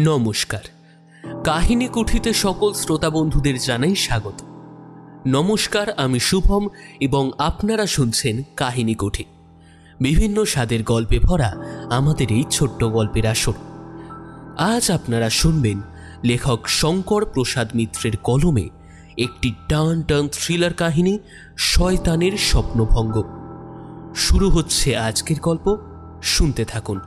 নমস্কার। কাহিনী কুঠিতে সকল শ্রোতা বন্ধুদের জানাই স্বাগত। নমস্কার, আমি শুভম এবং আপনারা শুনছেন কাহিনী কুঠি। বিভিন্ন স্বাদের গল্পে ভরা আমাদের এই ছোট্ট গল্পের আসর। আজ আপনারা শুনবেন লেখক শঙ্কর প্রসাদ মিত্রের কলমে একটি টান টান থ্রিলার কাহিনী, শয়তানের স্বপ্নভঙ্গ। শুরু হচ্ছে আজকের গল্প, শুনতে থাকুন।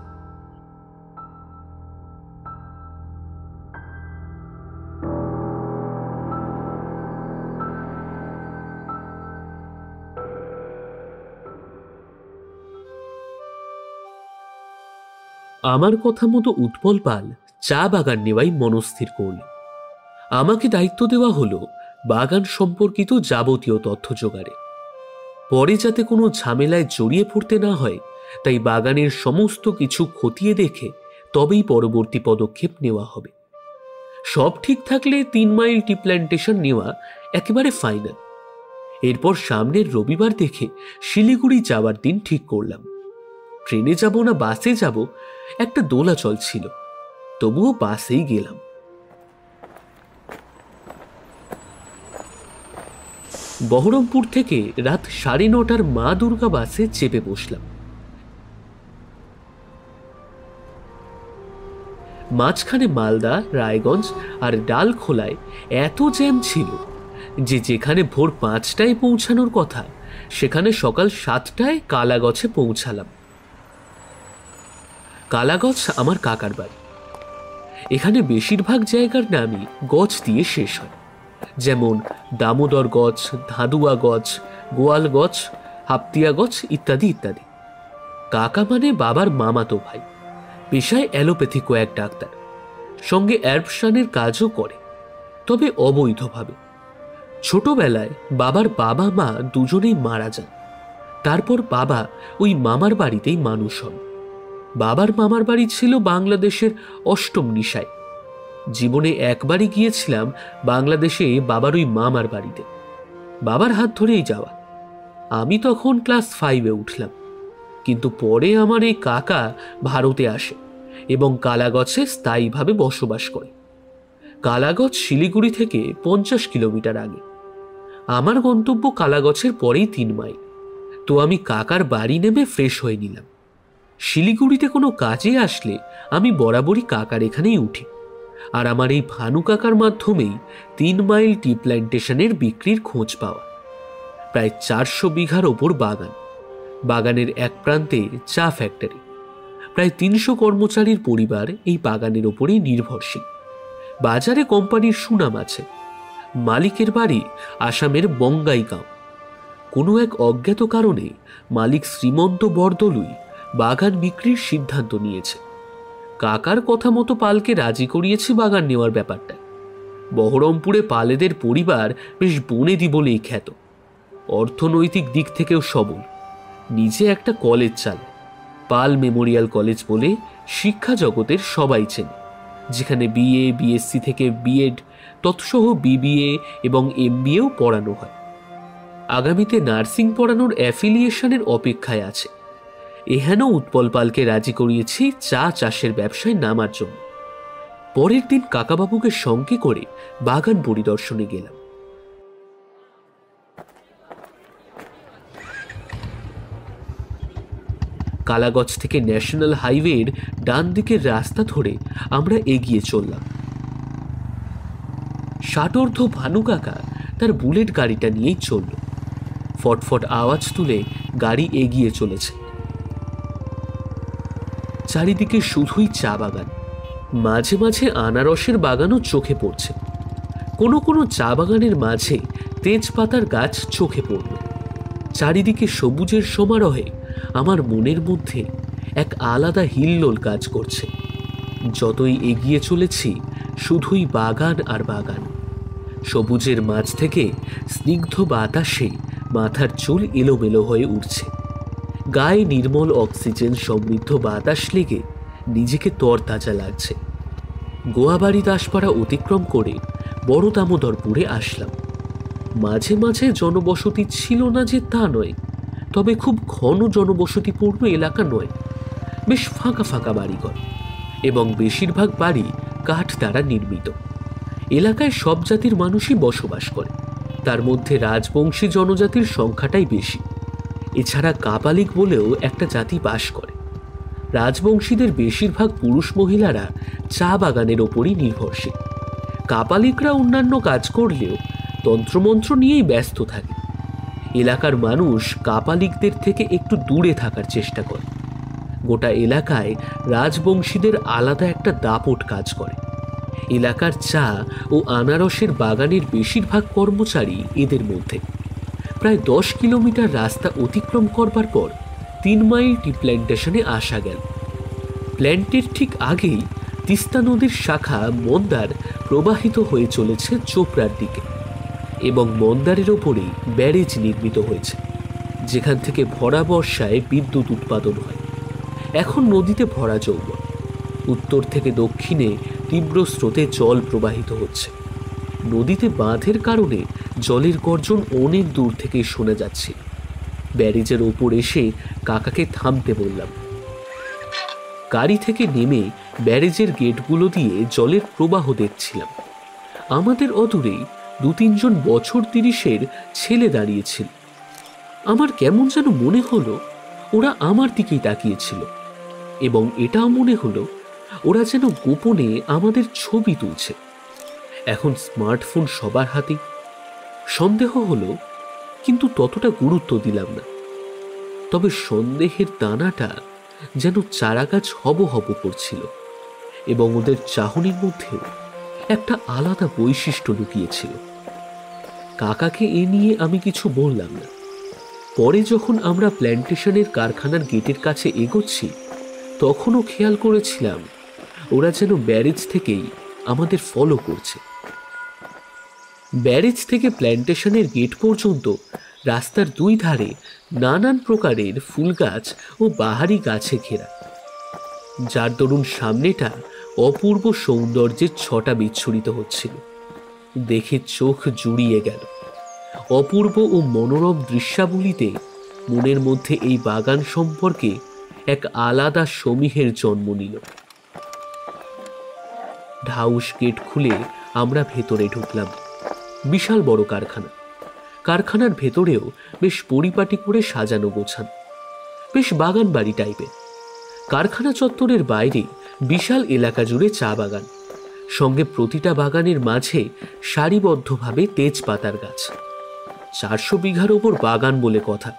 আমার কথা মতো উৎপল পাল চা বাগান নেওয়াই মনস্থির করল। আমাকে দায়িত্ব দেওয়া হলো বাগান সম্পর্কিত যাবতীয় তথ্য জোগাড়ে। পরে যাতে কোনো ঝামেলায় জড়িয়ে পড়তে না হয়, তাই বাগানের সমস্ত কিছু খতিয়ে দেখে তবেই পরবর্তী পদক্ষেপ নেওয়া হবে। সব ঠিক থাকলে 3 মাইল টি প্ল্যান্টেশন নেওয়া একেবারে ফাইনাল। এরপর সামনের রবিবার দেখে শিলিগুড়ি যাওয়ার দিন ঠিক করলাম। ট্রেনে যাব না বাসে যাব একটা দোলাচল ছিল, তবুও বাসেই গেলাম। বহরমপুর থেকে রাত 9:30 মা দুর্গা বাসে চেপে বসলাম। মাঝখানে মালদা, রায়গঞ্জ আর ডালখোলায় এত জ্যাম ছিল যে যেখানে ভোর 5টায় পৌঁছানোর কথা, সেখানে সকাল 7টায় কালাগছে পৌঁছালাম। কালাগছ আমার কাকার বাড়ি। এখানে বেশিরভাগ জায়গার নামই গছ দিয়ে শেষ হয়, যেমন দামোদর গছ, ধাদুয়া গছ, গোয়াল গছ, হাপ্তিয়া গছ ইত্যাদি ইত্যাদি। কাকা মানে বাবার মামাতো ভাই, পেশায় অ্যালোপ্যাথি কয়েক ডাক্তার, সঙ্গে অ্যারবসানের কাজও করে, তবে অবৈধভাবে। ছোটবেলায় বাবার বাবা মা দুজনেই মারা যান। তারপর বাবা ওই মামার বাড়িতেই মানুষ হন। বাবার মামার বাড়ি ছিল বাংলাদেশের 8ম নিশায়। জীবনে একবারই গিয়েছিলাম বাংলাদেশে বাবার ওই মামার বাড়িতে, বাবার হাত ধরেই যাওয়া। আমি তখন ক্লাস 5-এ উঠলাম। কিন্তু পরে আমার এই কাকা ভারতে আসে এবং কালাগছে স্থায়ীভাবে বসবাস করে। কালাগছ শিলিগুড়ি থেকে 50 কিলোমিটার আগে। আমার গন্তব্য কালাগছের পরেই 3 মাইল। তো আমি কাকার বাড়ি নেমে ফ্রেশ হয়ে নিলাম। শিলিগুড়িতে কোনো কাজে আসলে আমি বরাবরই কাকার এখানেই উঠি, আর আমার এই ভানু কাকার মাধ্যমেই 3 মাইল টি প্ল্যান্টেশনের বিক্রির খোঁজ পাওয়া। প্রায় 400 বিঘার ওপর বাগান। বাগানের এক প্রান্তে চা ফ্যাক্টরি। প্রায় 300 কর্মচারীর পরিবার এই বাগানের ওপরেই নির্ভরশীল। বাজারে কোম্পানির সুনাম আছে। মালিকের বাড়ি আসামের বঙ্গাইগাঁও। কোনো এক অজ্ঞাত কারণে মালিক শ্রীমন্ত বরদলুই বাগান বিক্রির সিদ্ধান্ত নিয়েছে। কাকার কথা মতো পালকে রাজি করিয়েছি বাগান নেওয়ার ব্যাপারটা। বহরমপুরে পালেদের পরিবার বেশ বনেদি বলেই খ্যাত। অর্থনৈতিক দিক থেকেও সবল। নিজে একটা কলেজ চালায়, পাল মেমোরিয়াল কলেজ বলে, শিক্ষা জগতের সবাই চেনে, যেখানে বিএ, বিএসসি থেকে বিএড তৎসহ বিবিএ এবং এমবিএও পড়ানো হয়। আগামীতে নার্সিং পড়ানোর অ্যাফিলিয়েশনের অপেক্ষায় আছে। এখানেও উৎপল পালকে রাজি করিয়েছি চা চাষের ব্যবসায় নামার জন্য। পরের দিন কাকাবাবুকে সঙ্গে করে বাগান পরিদর্শনে গেলাম। কালাগছ থেকে ন্যাশনাল হাইওয়ের ডান দিকের রাস্তা ধরে আমরা এগিয়ে চললাম। ষাটোর্ধ ভানু কাকা তার বুলেট গাড়িটা নিয়েই চলল। ফটফট আওয়াজ তুলে গাড়ি এগিয়ে চলেছে। চারিদিকে শুধুই চা বাগান, মাঝে মাঝে আনারসের বাগানও চোখে পড়ছে। কোনো কোনো চা বাগানের মাঝে তেজপাতার গাছ চোখে পড়ল। চারিদিকে সবুজের সমারোহে আমার মনের মধ্যে এক আলাদা হিল্লোল কাজ করছে। যতই এগিয়ে চলেছি শুধুই বাগান আর বাগান। সবুজের মাঝ থেকে স্নিগ্ধ বাতাসে মাথার চুল এলোমেলো হয়ে উঠছে। গায়ে নির্মল অক্সিজেন সমৃদ্ধ বাতাস লেগে নিজেকে তরতাজা লাগছে। গোয়াবাড়ি দাসপাড়া অতিক্রম করে বড় দামোদরপুরে আসলাম। মাঝে মাঝে জনবসতি ছিল না যে তা নয়, তবে খুব ঘন জনবসতিপূর্ণ এলাকা নয়। বেশ ফাঁকা ফাঁকা বাড়িঘর, এবং বেশিরভাগ বাড়ি কাঠ দ্বারা নির্মিত। এলাকায় সব জাতির মানুষই বসবাস করে, তার মধ্যে রাজবংশী জনজাতির সংখ্যাটাই বেশি। এছাড়া কাপালিক বলেও একটা জাতি বাস করে। রাজবংশীদের বেশিরভাগ পুরুষ মহিলারা চা বাগানের ওপরই নির্ভরশীল। কাপালিকরা অন্যান্য কাজ করলেও তন্ত্রমন্ত্র নিয়েই ব্যস্ত থাকে। এলাকার মানুষ কাপালিকদের থেকে একটু দূরে থাকার চেষ্টা করে। গোটা এলাকায় রাজবংশীদের আলাদা একটা দাপট কাজ করে। এলাকার চা ও আনারসের বাগানের বেশিরভাগ কর্মচারী এদের মধ্যে। প্রায় 10 কিলোমিটার রাস্তা অতিক্রম করবার পর 3 মাইল টি প্ল্যান্টেশনে আসা গেল। প্ল্যান্টের ঠিক আগেই তিস্তা নদীর শাখা মন্দার প্রবাহিত হয়ে চলেছে চোপড়ার দিকে, এবং মন্দারের ওপরেই ব্যারেজ নির্মিত হয়েছে, যেখান থেকে ভরা বর্ষায় বিদ্যুৎ উৎপাদন হয়। এখন নদীতে ভরা যৌবন। উত্তর থেকে দক্ষিণে তীব্র স্রোতে জল প্রবাহিত হচ্ছে। নদীতে বাঁধের কারণে জলের গর্জন অনেক দূর থেকেই শোনা যাচ্ছে। ব্যারেজের ওপর এসে কাকাকে থামতে বললাম। গাড়ি থেকে নেমে ব্যারেজের গেটগুলো দিয়ে জলের প্রবাহ দেখছিলাম। আমাদের অদূরেই 2-3 জন বছর 30-এর ছেলে দাঁড়িয়েছিল। আমার কেমন যেন মনে হলো ওরা আমার দিকেই তাকিয়েছিল, এবং এটাও মনে হলো ওরা যেন গোপনে আমাদের ছবি তুলছে। এখন স্মার্টফোন সবার হাতে। সন্দেহ হলো, কিন্তু ততটা গুরুত্ব দিলাম না। তবে সন্দেহের দানাটা যেন চারাগাছ হব হব করছিল, এবং ওদের চাহনির মধ্যেও একটা আলাদা বৈশিষ্ট্য লুকিয়েছিল। কাকাকে এ নিয়ে আমি কিছু বললাম না। পরে যখন আমরা প্ল্যান্টেশনের কারখানার গেটের কাছে এগোচ্ছি, তখনও খেয়াল করেছিলাম ওরা যেন ব্যারেজ থেকেই আমাদের ফলো করছে। ব্যারেজ থেকে প্ল্যান্টেশনের গেট পর্যন্ত রাস্তার 2 ধারে নানান প্রকারের ফুল গাছ ও বাহারি গাছে ঘেরা, যার দরুন সামনেটা অপূর্ব সৌন্দর্যের ছটা বিচ্ছুরিত হচ্ছিল। দেখে চোখ জুড়িয়ে গেল। অপূর্ব ও মনোরম দৃশ্যাবলীতে মনের মধ্যে এই বাগান সম্পর্কে এক আলাদা সমীহের জন্ম নিল। ঢাউস গেট খুলে আমরা ভেতরে ঢুকলাম। বিশাল বড় কারখানা। কারখানার ভেতরেও বেশ পরিপাটি করে সাজানো গোছানো, বেশ বাগান বাড়ি টাইপের। কারখানা চত্বরের বাইরে বিশাল এলাকা জুড়ে চা বাগান, সঙ্গে প্রতিটা বাগানের মাঝে সারিবদ্ধভাবে তেজপাতার গাছ। 400 বিঘার ওপর বাগান বলে কথা।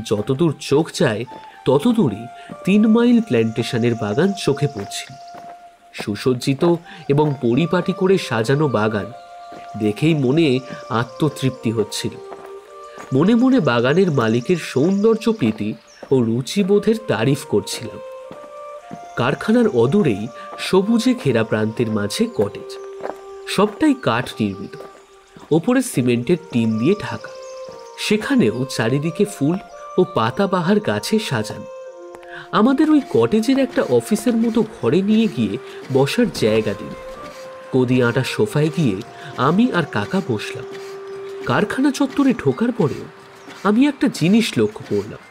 যতদূর চোখ যায় ততদূরই 3 মাইল প্ল্যান্টেশনের বাগান চোখে পড়ছিল। সুসজ্জিত এবং পরিপাটি করে সাজানো বাগান দেখেই মনে আত্মতৃপ্তি হচ্ছিল। মনে মনে বাগানের মালিকের সৌন্দর্য প্রীতি ও রুচিবোধের তারিফ করছিলাম। কারখানার অদূরেই সবুজে ঘেরা প্রান্তের মাঝে কটেজ, সবটাই কাঠ নির্মিত, ওপরে সিমেন্টের টিন দিয়ে ঢাকা। সেখানেও চারিদিকে ফুল ও পাতাবাহার গাছে সাজানো। আমাদের ওই কটেজের একটা অফিসের মতো ঘরে নিয়ে গিয়ে বসার জায়গা দিল। কদি আটা সোফায় গিয়ে আমি আর কাকা বসলাম। কারখানা চত্বরে ঢোকার পরেও আমি একটা জিনিস লক্ষ্য করলাম।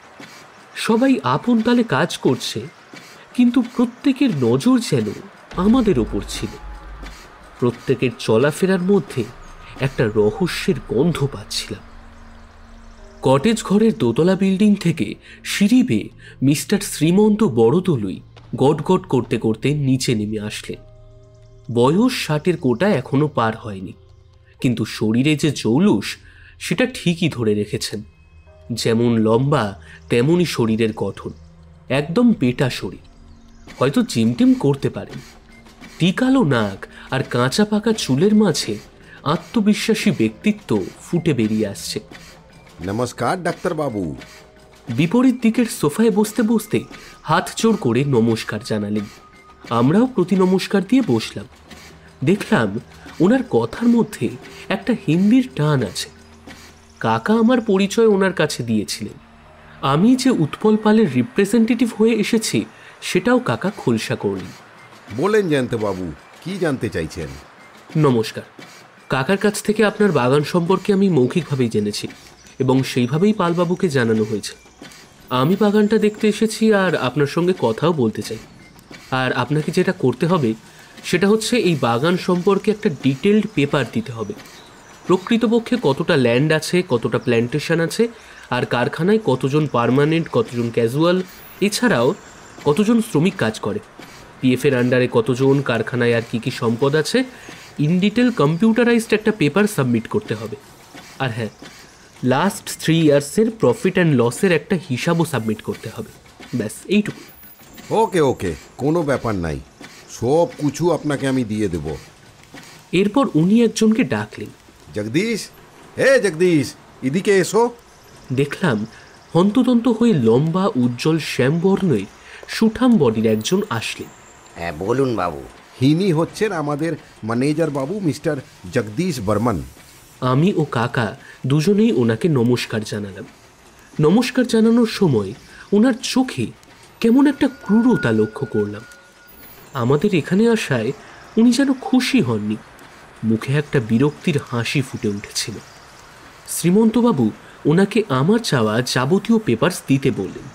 সবাই আপন তালে কাজ করছে, কিন্তু প্রত্যেকের নজর যেন আমাদের ওপর ছিল। প্রত্যেকের চলাফেরার মধ্যে একটা রহস্যের গন্ধ পাচ্ছিলাম। কটেজ ঘরের দোতলা বিল্ডিং থেকে সিঁড়ি বেয়ে মিস্টার শ্রীমন্ত বড়দলুই গটগট করতে করতে নিচে নেমে আসলেন। বয়স 60-এর কোটা এখনো পার হয়নি, কিন্তু শরীরে যে জৌলুস সেটা ঠিকই ধরে রেখেছেন। যেমন লম্বা তেমনই শরীরের গঠন, একদম পেটা শরীর। হয়তো জিমটিম করতে পারেন। টিকালো নাক আর কাঁচা পাকা চুলের মাঝে আত্মবিশ্বাসী ব্যক্তিত্ব ফুটে বেরিয়ে আসছে। নমস্কার ডাক্তার বাবু। বিপরীত দিকের সোফায় বসতে বসতে হাত জোড় করে নমস্কার জানালেন। আমরাও প্রতি নমস্কার দিয়ে বসলাম। দেখলাম ওনার কথার মধ্যে একটা হিন্দির টান আছে। কাকা আমার পরিচয় ওনার কাছে দিয়েছিলেন। আমি যে উৎপল পালের রিপ্রেজেন্টেটিভ হয়ে এসেছি সেটাও কাকা খোলসা করলেন। বলেন জয়ন্ত বাবু, কি জানতে চাইছেন? নমস্কার। কাকার কাছ থেকে আপনার বাগান সম্পর্কে আমি মৌখিকভাবেই জেনেছি, এবং সেইভাবেই পালবাবুকে জানানো হয়েছে। আমি বাগানটা দেখতে এসেছি আর আপনার সঙ্গে কথাও বলতে চাই। আর আপনাকে যেটা করতে হবে সেটা হচ্ছে এই বাগান সম্পর্কে একটা ডিটেলড পেপার দিতে হবে। প্রকৃতপক্ষে কতটা ল্যান্ড আছে, কতটা প্ল্যান্টেশন আছে, আর কারখানায় কতজন পার্মানেন্ট, কতজন ক্যাজুয়াল, এছাড়াও কতজন শ্রমিক কাজ করে, পিএফের আন্ডারে কতজন, কারখানায় আর কি কি সম্পদ আছে, ইন ডিটেল কম্পিউটারাইজড একটা পেপার সাবমিট করতে হবে। আর হ্যাঁ, লাস্ট 3 ইয়ার্সের প্রফিট অ্যান্ড লসের একটা হিসাবও সাবমিট করতে হবে। ব্যাস এইটুকু। ওকে ওকে, কোনো ব্যাপার নাই, সব কিছু আপনাকে আমি দিয়ে দেব। এরপর উনি একজনকে ডাকলেন। জগদীশ, হে জগদীশ, এদিকে এসো। দেখলাম হন্তদন্ত হয়ে লম্বা উজ্জ্বল শ্যামবর্ণের সুঠাম বডির একজন আসলেন। হ্যাঁ বলুন বাবু। ইনি হচ্ছেন আমাদের ম্যানেজার বাবু, মিস্টার জগদীশ বর্মন। আমি ও কাকা দুজনেই ওনাকে নমস্কার জানালাম। নমস্কার জানানোর সময় ওনার চোখে কেমন একটা ক্রূরতা লক্ষ্য করলাম। আমাদের এখানে আসায় উনি যেন খুশি হননি, মুখে একটা বিরক্তির হাসি ফুটে উঠেছিল। শ্রীমন্তবাবু ওনাকে আমার চাওয়া যাবতীয় পেপারস দিতে বললেন,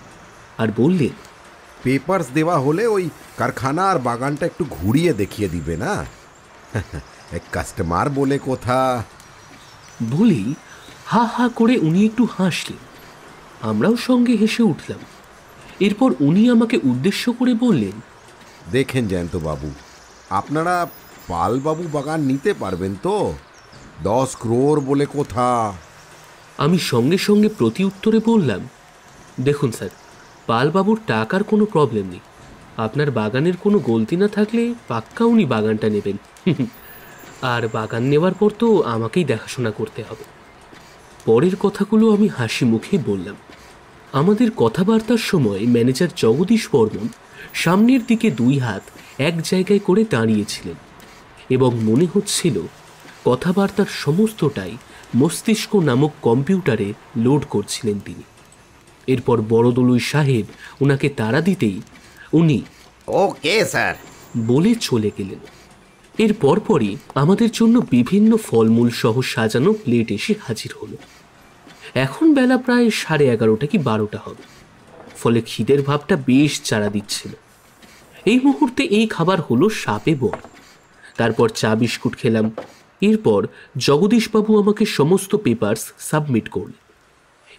আর বললেন, পেপারস দেওয়া হলে ওই কারখানা আর বাগানটা একটু ঘুরিয়ে দেখিয়ে দিবে না? এক কাস্টমার বলে কথা। বলেই হা হা করে উনি একটু হাসলেন। আমরাও সঙ্গে হেসে উঠলাম। এরপর উনি আমাকে উদ্দেশ্য করে বললেন, দেখেন জয়ন্তবাবু, আপনারা পালবাবু বাগান নিতে পারবেন তো? 10 crore বলে কথা। আমি সঙ্গে সঙ্গে প্রতি উত্তরে বললাম, দেখুন স্যার, পালবাবুর টাকার কোনো প্রবলেম নেই। আপনার বাগানের কোনো গলতি না থাকলে পাক্কা উনি বাগানটা নেবেন। আর বাগান নেওয়ার পর তো আমাকেই দেখাশোনা করতে হবে। পরের কথাগুলো আমি হাসি মুখে বললাম। আমাদের কথাবার্তার সময় ম্যানেজার জগদীশ বর্মন সামনের দিকে 2 হাত এক জায়গায় করে দাঁড়িয়েছিলেন এবং মনে হচ্ছিল কথাবার্তার সমস্তটাই মস্তিষ্ক নামক কম্পিউটারে লোড করছিলেন তিনি। এরপর বড়দলুই সাহেব ওনাকে তাড়া দিতেই উনি ওকে স্যার বলে চলে গেলেন। এর পরপরই আমাদের জন্য বিভিন্ন ফলমূল সহ সাজানো প্লেট এসে হাজির হলো। এখন বেলা প্রায় 11:30 কি 12টা হবে, ফলে খিদের ভাবটা বেশ চাড়া দিচ্ছিল। এই মুহূর্তে এই খাবার হলো সাপে বর। তারপর চা বিস্কুট খেলাম। এরপর জগদীশবাবু আমাকে সমস্ত পেপারস সাবমিট করলেন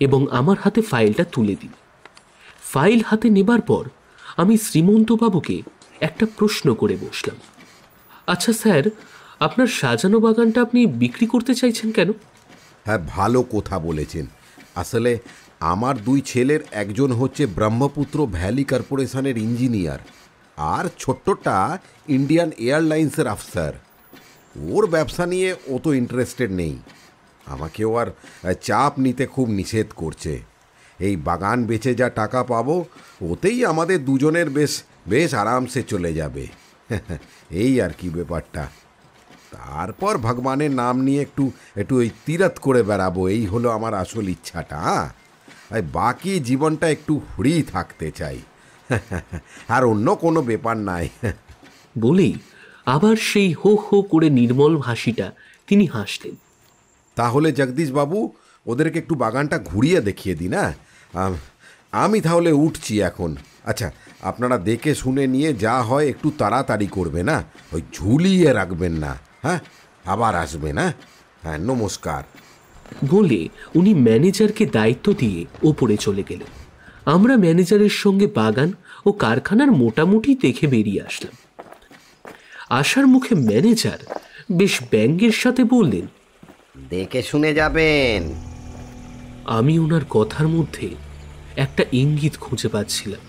এবং আমার হাতে ফাইলটা তুলে দিন। ফাইল হাতে নেবার পর আমি শ্রীমন্তবাবুকে একটা প্রশ্ন করে বসলাম। আচ্ছা স্যার, আপনার সাজানো বাগানটা আপনি বিক্রি করতে চাইছেন কেন? হ্যাঁ, ভালো কথা বলেছেন। আসলে আমার 2 ছেলের একজন হচ্ছে ব্রহ্মপুত্র ভ্যালি কর্পোরেশনের ইঞ্জিনিয়ার, আর ছোট্টটা ইন্ডিয়ান এয়ারলাইন্সের আফসার। ওর ব্যবসা নিয়ে অত ইন্টারেস্টেড নেই। আমাকেও আর চাপ নিতে খুব নিষেধ করছে। এই বাগান বেচে যা টাকা পাবো ওতেই আমাদের দুজনের বেশ বেশ আরামসে চলে যাবে। এই আর কি ব্যাপারটা। তারপর ভগবানের নাম নিয়ে একটু একটু ওই তীরথ করে বেড়াবো, এই হলো আমার আসল ইচ্ছাটা। আর বাকি জীবনটা একটু ফ্রি থাকতে চাই, আর অন্য কোনো ব্যাপার নাই। বলেই আবার সেই হো হো করে নির্মল হাসিটা তিনি হাসলেন। তাহলে জগদীশ বাবু, ওদেরকে একটু বাগানটা ঘুরিয়ে দেখিয়ে দিন। না, আমি তাহলে উঠছি এখন। আচ্ছা, আপনারা দেখে শুনে নিয়ে যা হয় একটু তাড়াতাড়ি করবে না, ওই ঝুলিয়ে রাখবেন না। হ্যাঁ, আবার আসবে না। হ্যাঁ, নমস্কার। বলে উনি ম্যানেজারকে দায়িত্ব দিয়ে ওপরে চলে গেলেন। আমরা ম্যানেজারের সঙ্গে বাগান ও কারখানার মোটামুটি দেখে বেরিয়ে আসলাম। আসার মুখে ম্যানেজার বেশ ব্যঙ্গের সাথে বললেন, দেখে শুনে যাবেন। আমি ওনার কথার মধ্যে একটা ইঙ্গিত খুঁজে পাচ্ছিলাম।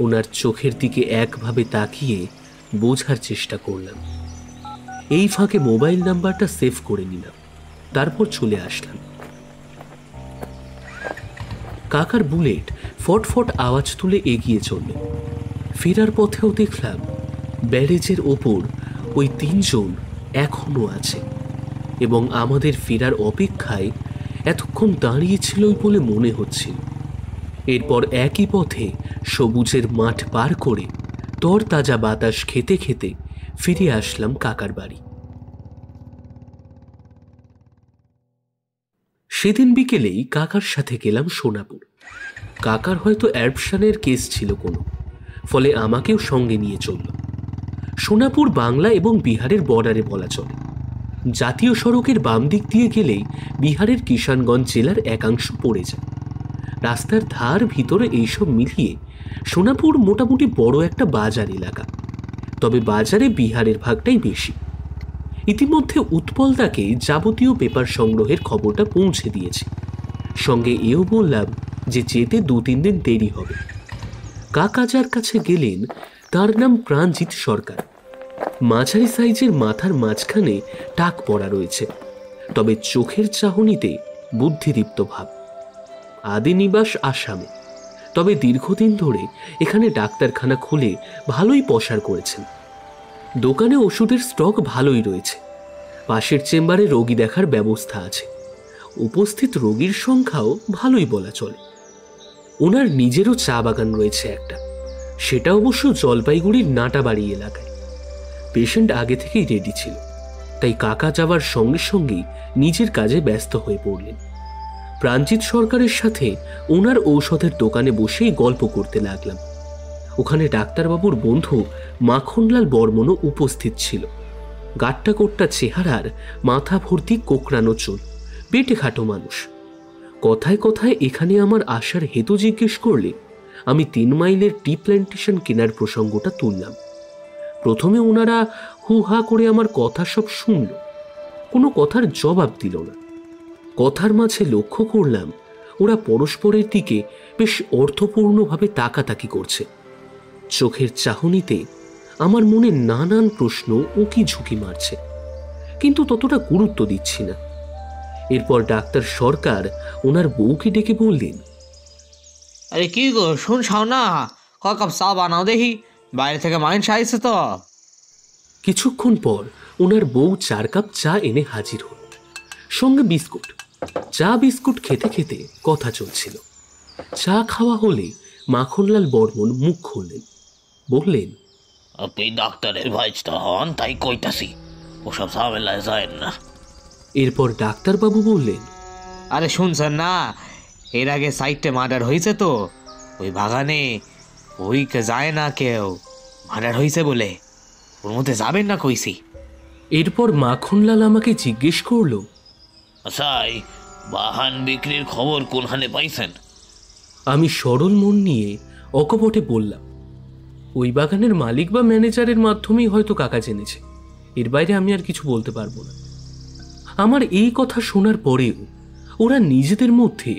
ওনার চোখের দিকে একভাবে তাকিয়ে বোঝার চেষ্টা করলাম। এই ফাঁকে মোবাইল নাম্বারটা সেভ করে নিলাম। তারপর চলে আসলাম। কাকার বুলেট ফটফট আওয়াজ তুলে এগিয়ে চলল। ফেরার পথেও দেখলাম ব্যারেজের ওপর ওই 3 জন এখনো আছে এবং আমাদের ফেরার অপেক্ষায় এতক্ষণ দাঁড়িয়েছিলই বলে মনে হচ্ছিল। এরপর একই পথে সবুজের মাঠ পার করে তরতাজা বাতাস খেতে খেতে ফিরে আসলাম কাকার বাড়ি। সেদিন বিকেলেই কাকার সাথে গেলাম সোনাপুর। কাকার হয়তো অ্যাডপশনের কেস ছিল কোনো, ফলে আমাকেও সঙ্গে নিয়ে চলল। সোনাপুর বাংলা এবং বিহারের বর্ডারে বলা চলে। জাতীয় সড়কের বাম দিক দিয়ে গেলেই বিহারের কিষানগঞ্জ জেলার একাংশ পড়ে যায়। রাস্তার ধার ভিতরে এইসব মিলিয়ে সোনাপুর মোটামুটি বড় একটা বাজার এলাকা, তবে বাজারে বিহারের ভাগটাই বেশি। ইতিমধ্যে উৎপলদাকে যাবতীয় পেপার সংগ্রহের খবরটা পৌঁছে দিয়েছি, সঙ্গে এও বললাম যে যেতে 2-3 দিন দেরি হবে। কাকা যার কাছে গেলেন তার নাম প্রাণজিৎ সরকার। মাঝারি সাইজের মাথার মাঝখানে টাক পড়া রয়েছে, তবে চোখের চাহনিতে বুদ্ধিদীপ্ত ভাব। আদি নিবাস আসামে, তবে দীর্ঘদিন ধরে এখানে ডাক্তারখানা খুলে ভালোই পসার করেছেন। দোকানে ওষুধের স্টক ভালোই রয়েছে। পাশের চেম্বারে রোগী দেখার ব্যবস্থা আছে। উপস্থিত রোগীর সংখ্যাও ভালোই বলা চলে। ওনার নিজেরও চা বাগান রয়েছে একটা, সেটা অবশ্য জলপাইগুড়ির নাটাবাড়ি এলাকায়। পেশেন্ট আগে থেকেই রেডি ছিল, তাই কাকা যাওয়ার সঙ্গে সঙ্গেই নিজের কাজে ব্যস্ত হয়ে পড়লেন। প্রাণজিৎ সরকারের সাথে ওনার ঔষধের দোকানে বসেই গল্প করতে লাগলাম। ওখানে ডাক্তারবাবুর বন্ধু মাখনলাল বর্মনও উপস্থিত ছিল। গাট্টা কোট্টা চেহারার, মাথা ভর্তি কোকড়ানো চুল, পেটে খাটো মানুষ। কথায় কথায় এখানে আমার আসার হেতু জিজ্ঞেস করলে আমি 3 মাইলের টি প্ল্যান্টেশন কেনার প্রসঙ্গটা তুললাম। প্রথমে ওনারা হু হা করে আমার কথা সব শুনল, কোনো কথার জবাব দিল না। কথার মাঝে লক্ষ্য করলাম ওরা পরস্পরের দিকে বেশ অর্থপূর্ণভাবে তাকাতাকি করছে। চোখের চাহনিতে আমার মনে নানান প্রশ্ন উকি ঝুঁকি মারছে, কিন্তু ততটা গুরুত্ব দিচ্ছি না। এরপর ডাক্তার সরকার ওনার বউকে ডেকে বললেন, আরে কি গো, শুনছাও না? ক কাপ চা বানাও দেখি, বাইরে থেকে মানুষ আইছে তো। কিছুক্ষণ পর ওনার বউ 4 কাপ চা এনে হাজির হল, সঙ্গে বিস্কুট। চা বিস্কুট খেতে খেতে কথা চলছিল। চা খাওয়া হলে মাখনলাল বর্মন মুখ খুললেন, বললেন, আপনি ডাক্তারের ভাইস্তা হন তাই কইতাছি, ওসব ঝামেলায় যায় না। এরপর ডাক্তারবাবু বললেন, আরে শুনছেন না, এর আগে সাইটে মার্ডার হয়েছে তো, ওই বাগানে ওইকে যায় না কেউ, মার্ডার হয়েছে বলে ওর মধ্যে যাবেন না কইছি। এরপর মাখনলাল আমাকে জিজ্ঞেস করলো, আচ্ছা এই বাহান বিক্রির খবর কোনখানে পাইছেন? আমি সরল মন নিয়ে অকপটে বললাম, ওই বাগানের মালিক বা ম্যানেজারের মাধ্যমেই হয়তো কাকা জেনেছে, এর বাইরে আমি আর কিছু বলতে পারবো না। আমার এই কথা শোনার পরেও ওরা নিজেদের মধ্যে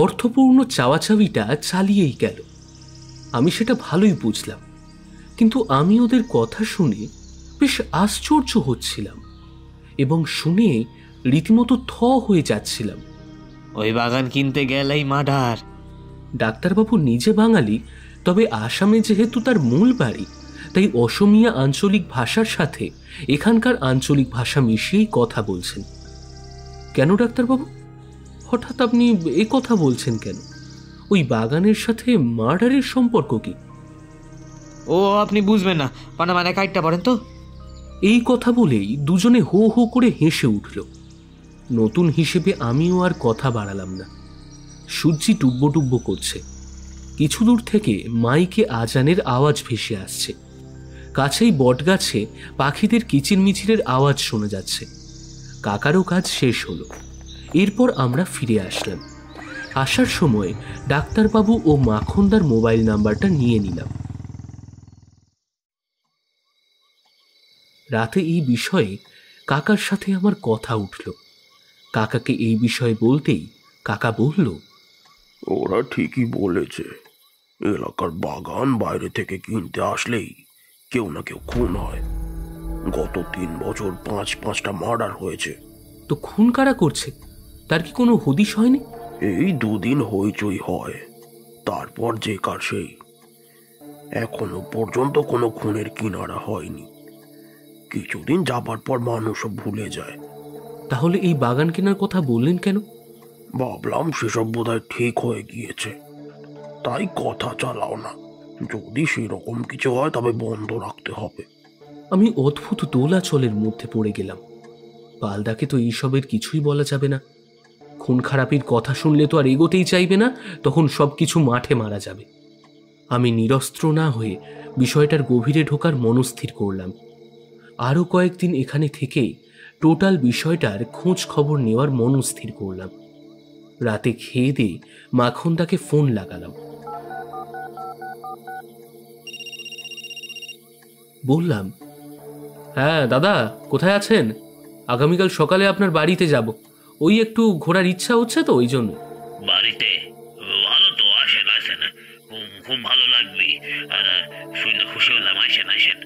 অর্থপূর্ণ চাওয়াচাওয়িটা চালিয়েই গেল। আমি সেটা ভালোই বুঝলাম, কিন্তু আমি ওদের কথা শুনে বেশ আশ্চর্য হচ্ছিলাম এবং শুনে রীতিমতো থ হয়ে যাচ্ছিলাম। ওই বাগান কিনতে গেলেই মার্ডার। ডাক্তারবাবু নিজে বাঙালি, তবে আসামে যেহেতু তার মূল বাড়ি, তাই অসমিয়া আঞ্চলিক ভাষার সাথে এখানকার আঞ্চলিক ভাষা মিশিয়েই কথা বলছেন। কেন ডাক্তারবাবু, হঠাৎ আপনি এ কথা বলছেন কেন? ওই বাগানের সাথে মার্ডারের সম্পর্ক কি? ও আপনি বুঝবেন না, মানে কাইটটা পড়েন তো। এই কথা বলেই দুজনে হো হো করে হেসে উঠল। নতুন হিসেবে আমিও আর কথা বাড়ালাম না। সূর্যি টুব্বো টুব্বো করছে। কিছু দূর থেকে মাইকে আজানের আওয়াজ ভেসে আসছে। কাছেই বটগাছে পাখিদের কিচিরমিচিরের আওয়াজ শোনা যাচ্ছে। কাকারও কাজ শেষ হলো। এরপর আমরা ফিরে আসলাম। আসার সময় ডাক্তারবাবু ও মাখনদার মোবাইল নাম্বারটা নিয়ে নিলাম। রাতে এই বিষয়ে কাকার সাথে আমার কথা উঠল। কাকাকে এই বিষয়ে বলতেই কাকা বলল, ওরা ঠিকই বলেছে, এলাকার বাগান বাইরে থেকে কিনতে আসলেই কেউ না কেউ খুন হয়। গত 3 বছর 5-5টা মার্ডার হয়েছে। তো খুন কারা করছে তার কি কোনো হদিশ হয়নি? এই 2 দিন হইচই হয়, তারপর যে কার সেই। এখনো পর্যন্ত কোনো খুনের কিনারা হয়নি। কিছুদিন যাবার পর মানুষও ভুলে যায়। তাহলে এই বাগান কেনার কথা বললেন কেন? ভাবলাম সেসব বোধহয় ঠিক হয়ে গিয়েছে, তাই কথা চালাও না। যদি সেরকম কিছু হয় তবে বন্ধ রাখতে হবে। আমি অদ্ভুত দোলাচলের মধ্যে পড়ে গেলাম। পালদাকে তো এইসবের কিছুই বলা যাবে না। খুন খারাপির কথা শুনলে তো আর এগোতেই চাইবে না, তখন সব কিছু মাঠে মারা যাবে। আমি নিরস্ত্র না হয়ে বিষয়টার গভীরে ঢোকার মনস্থির করলাম। আরও কয়েকদিন এখানে থেকেই টোটাল বিষয়টার খোঁজ খবর নেওয়ার মনস্থির করলাম। রাতে খেয়ে দিয়ে মাখনদাকে ফোন লাগালাম। বললাম, হ্যাঁ দাদা, কোথায় আছেন? আগামীকাল সকালে আপনার বাড়িতে যাব। ওই একটু ঘোরার ইচ্ছা হচ্ছে তো, ওই জন্য। বাড়িতে? ভালো তো, আসেন আসেন, খুব ভালো লাগবে। আর শুনে খুশি হলাম, আসেন আসেন।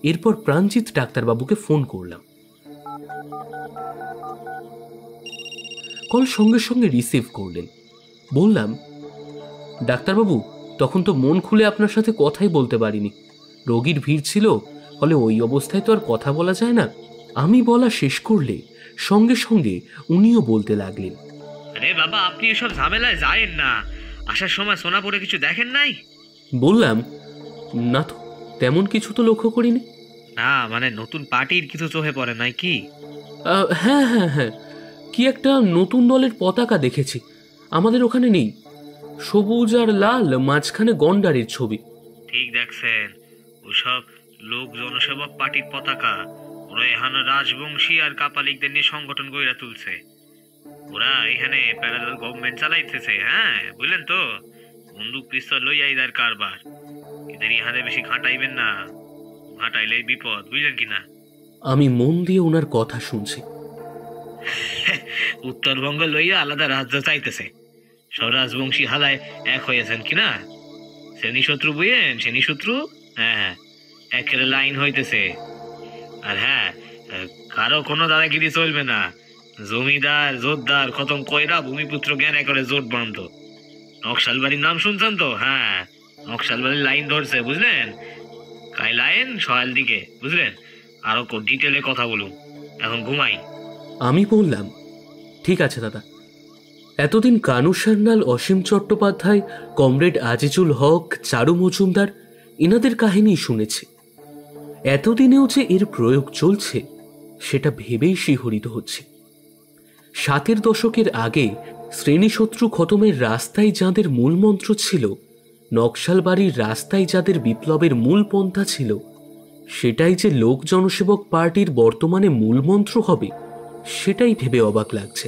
এরপর প্রাণজিৎ ডাক্তারবাবুকে ফোন করলাম। কল সঙ্গে সঙ্গে রিসিভ করলেন। বললাম, ডাক্তারবাবু, তখন তো মন খুলে আপনার সাথে কথাই বলতে পারিনি। রোগীর ভিড় ছিল, ফলে ওই অবস্থায় তো আর কথা বলা যায় না। আমি বলা শেষ করলে সঙ্গে সঙ্গে উনিও বলতে লাগলেন, আরে বাবা, আপনি এসব ঝামেলায় যায়েন না। আসার সময় সোনাপুরে কিছু দেখেন নাই? বললাম, না তো, তেমন কিছু তো লক্ষ্য করিনি। না মানে নতুন পার্টির কিছু চোখে পড়ে নাই কি? হ্যাঁ হ্যাঁ হ্যাঁ, কি একটা নতুন দলের পতাকা দেখেছি, আমাদের ওখানে নেই। সবুজ আর লাল, মাঝখানে গন্ডারের ছবি। ঠিক দেখছেন, ওসব লোক জনসেবক পার্টির পতাকা। ওরা এখানে রাজবংশী আর কাপালিকদের নিয়ে সংগঠন গড়ে তুলছে। ওরা এখানে প্যারালাল গভর্নমেন্ট চালাইতেছে। হ্যাঁ বুঝলেন তো, বন্দুক পিস্তল লইয়াই তার কারবার। এদের ইহাতে বেশি ঘাটাইবেন না, ঘাটাইলে বিপদ, বুঝলেন কিনা? আমি মন দিয়ে ওনার কথা শুনছি। উত্তরবঙ্গ লইয়া আলাদা রাজ্য চাইতেছে। সব রাজবংশী হালায় এক হয়েছেন কিনা? শ্রেণী শত্রু বুঝেন, শ্রেণী শত্রু। হ্যাঁ, একের লাইন হইতেছে। আর হ্যাঁ, কারো কোনো দাদাগিরি চলবে না। জমিদার জোরদার খতম কইরা ভূমিপুত্র জ্ঞানে করে জোট বাঁধ। নকশাল বাড়ির নাম শুনছেন তো? হ্যাঁ, নকশাল বাড়ির লাইন ধরছে, বুঝলেন? কাই লাইন সকাল দিকে, বুঝলেন? আরো ডিটেলে কথা বলুন, এখন ঘুমাই। আমি বললাম, ঠিক আছে দাদা। এতদিন কানু সান্যাল, অসীম চট্টোপাধ্যায়, কমরেড আজিজুল হক, চারু মজুমদার এনাদের কাহিনী শুনেছি। এতদিনেও যে এর প্রয়োগ চলছে সেটা ভেবেই শিহরিত হচ্ছে। 60-এর দশকের আগে শ্রেণীশত্রু খতমের রাস্তায় যাঁদের মূল মন্ত্র ছিল, নকশাল বাড়ির রাস্তায় যাদের বিপ্লবের মূল পন্থা ছিল, সেটাই যে লোক জনসেবক পার্টির বর্তমানে মূল মন্ত্র হবে, সেটাই ভেবে অবাক লাগছে।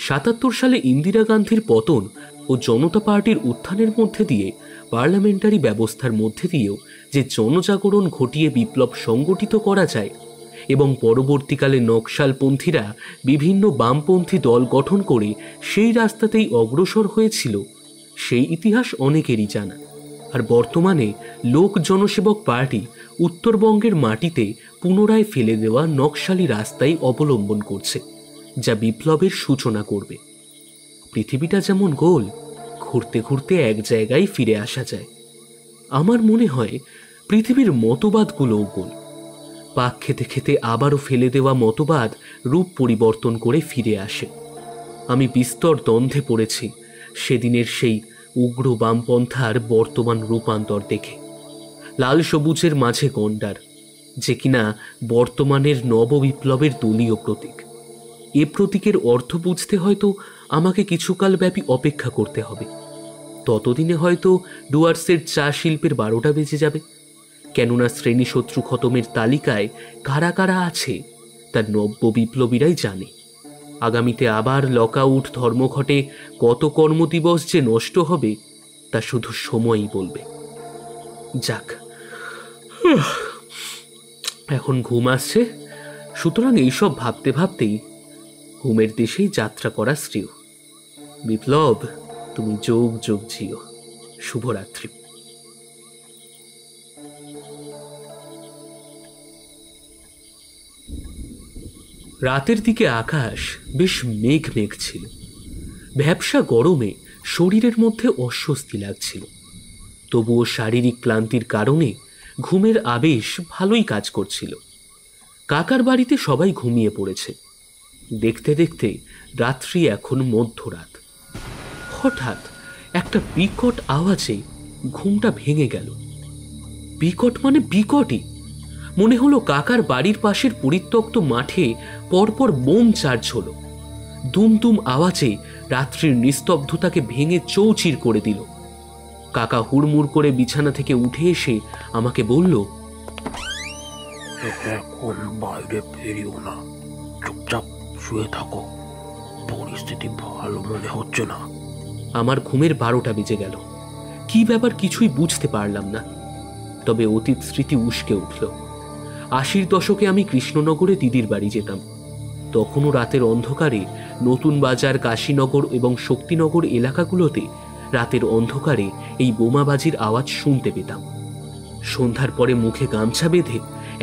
77 সালে ইন্দিরা গান্ধীর পতন ও জনতা পার্টির উত্থানের মধ্যে দিয়ে পার্লামেন্টারি ব্যবস্থার মধ্যে দিয়েও যে জনজাগরণ ঘটিয়ে বিপ্লব সংগঠিত করা যায় এবং পরবর্তীকালে নকশালপন্থীরা বিভিন্ন বামপন্থী দল গঠন করে সেই রাস্তাতেই অগ্রসর হয়েছিল, সেই ইতিহাস অনেকেরই জানা। আর বর্তমানে লোক জনসেবক পার্টি উত্তরবঙ্গের মাটিতে পুনরায় ফেলে দেওয়া নকশালি রাস্তাই অবলম্বন করছে, যা বিপ্লবের সূচনা করবে। পৃথিবীটা যেমন গোল, ঘুরতে ঘুরতে এক জায়গায় ফিরে আসা যায়। আমার মনে হয় পৃথিবীর মতবাদগুলোও গোল। পাক খেতে খেতে আবারও ফেলে দেওয়া মতবাদ রূপ পরিবর্তন করে ফিরে আসে। আমি বিস্তর দ্বন্দ্বে পড়েছি সেদিনের সেই উগ্র বামপন্থার বর্তমান রূপান্তর দেখে। লাল সবুজের মাঝে গন্ডার, যে কিনা বর্তমানের নববিপ্লবের দলীয় প্রতীক। এ প্রতীকের অর্থ বুঝতে হয়তো আমাকে কিছুকাল ব্যাপী অপেক্ষা করতে হবে। ততদিনে হয়তো ডুয়ার্সের চা শিল্পের 12টা বেজে যাবে। কেননা শ্রেণী শত্রু খতমের তালিকায় কারা কারা আছে তা নব্য বিপ্লবীরাই জানে। আগামীতে আবার লকআউট, ধর্মঘটে কত কর্মদিবস যে নষ্ট হবে তা শুধু সময়ই বলবে। যাক, এখন ঘুম আসছে, সুতরাং এইসব ভাবতে ভাবতেই ঘুমের দেশেই যাত্রা করা শ্রেয়। বিপ্লব, তুমি যোগ যোগ জিও। শুভরাত্রি। রাতের দিকে আকাশ বেশ মেঘ মেঘ ছিল। ভ্যাপসা গরমে শরীরের মধ্যে অস্বস্তি লাগছিল। তবুও শারীরিক ক্লান্তির কারণে ঘুমের আবেশ ভালোই কাজ করছিল। কাকার বাড়িতে সবাই ঘুমিয়ে পড়েছে। দেখতে দেখতে রাত্রি এখন মধ্যরাত। হঠাৎ একটা বিকট আওয়াজে ঘুমটা ভেঙে গেল। বিকট মানে বিকটই। মনে হলো কাকার বাড়ির পাশের পরিত্যক্ত মাঠে পরপর বোম চার্জ হলো। দুমদুম আওয়াজে রাত্রির নিস্তব্ধতাকে ভেঙে চৌচির করে দিল। কাকা হুড়মুড় করে বিছানা থেকে উঠে এসে আমাকে বলল, এখন বাইরে বেরিও না, চুপচাপ শুয়ে থাকো। পরিস্থিতি ভালো মনে হচ্ছে না। আমার ঘুমের 12টা বেজে গেল। কি ব্যাপার কিছুই বুঝতে পারলাম না। তবে অতীত স্মৃতি উস্কে উঠল। 80-র দশকে আমি কৃষ্ণনগরে দিদির বাড়ি যেতাম। তখনও রাতের অন্ধকারে নতুন বাজার, কাশীনগর এবং শক্তিনগর এলাকাগুলোতে রাতের অন্ধকারে এই বোমাবাজির আওয়াজ শুনতে পেতাম। সন্ধ্যার পরে মুখে গামছা বেঁধে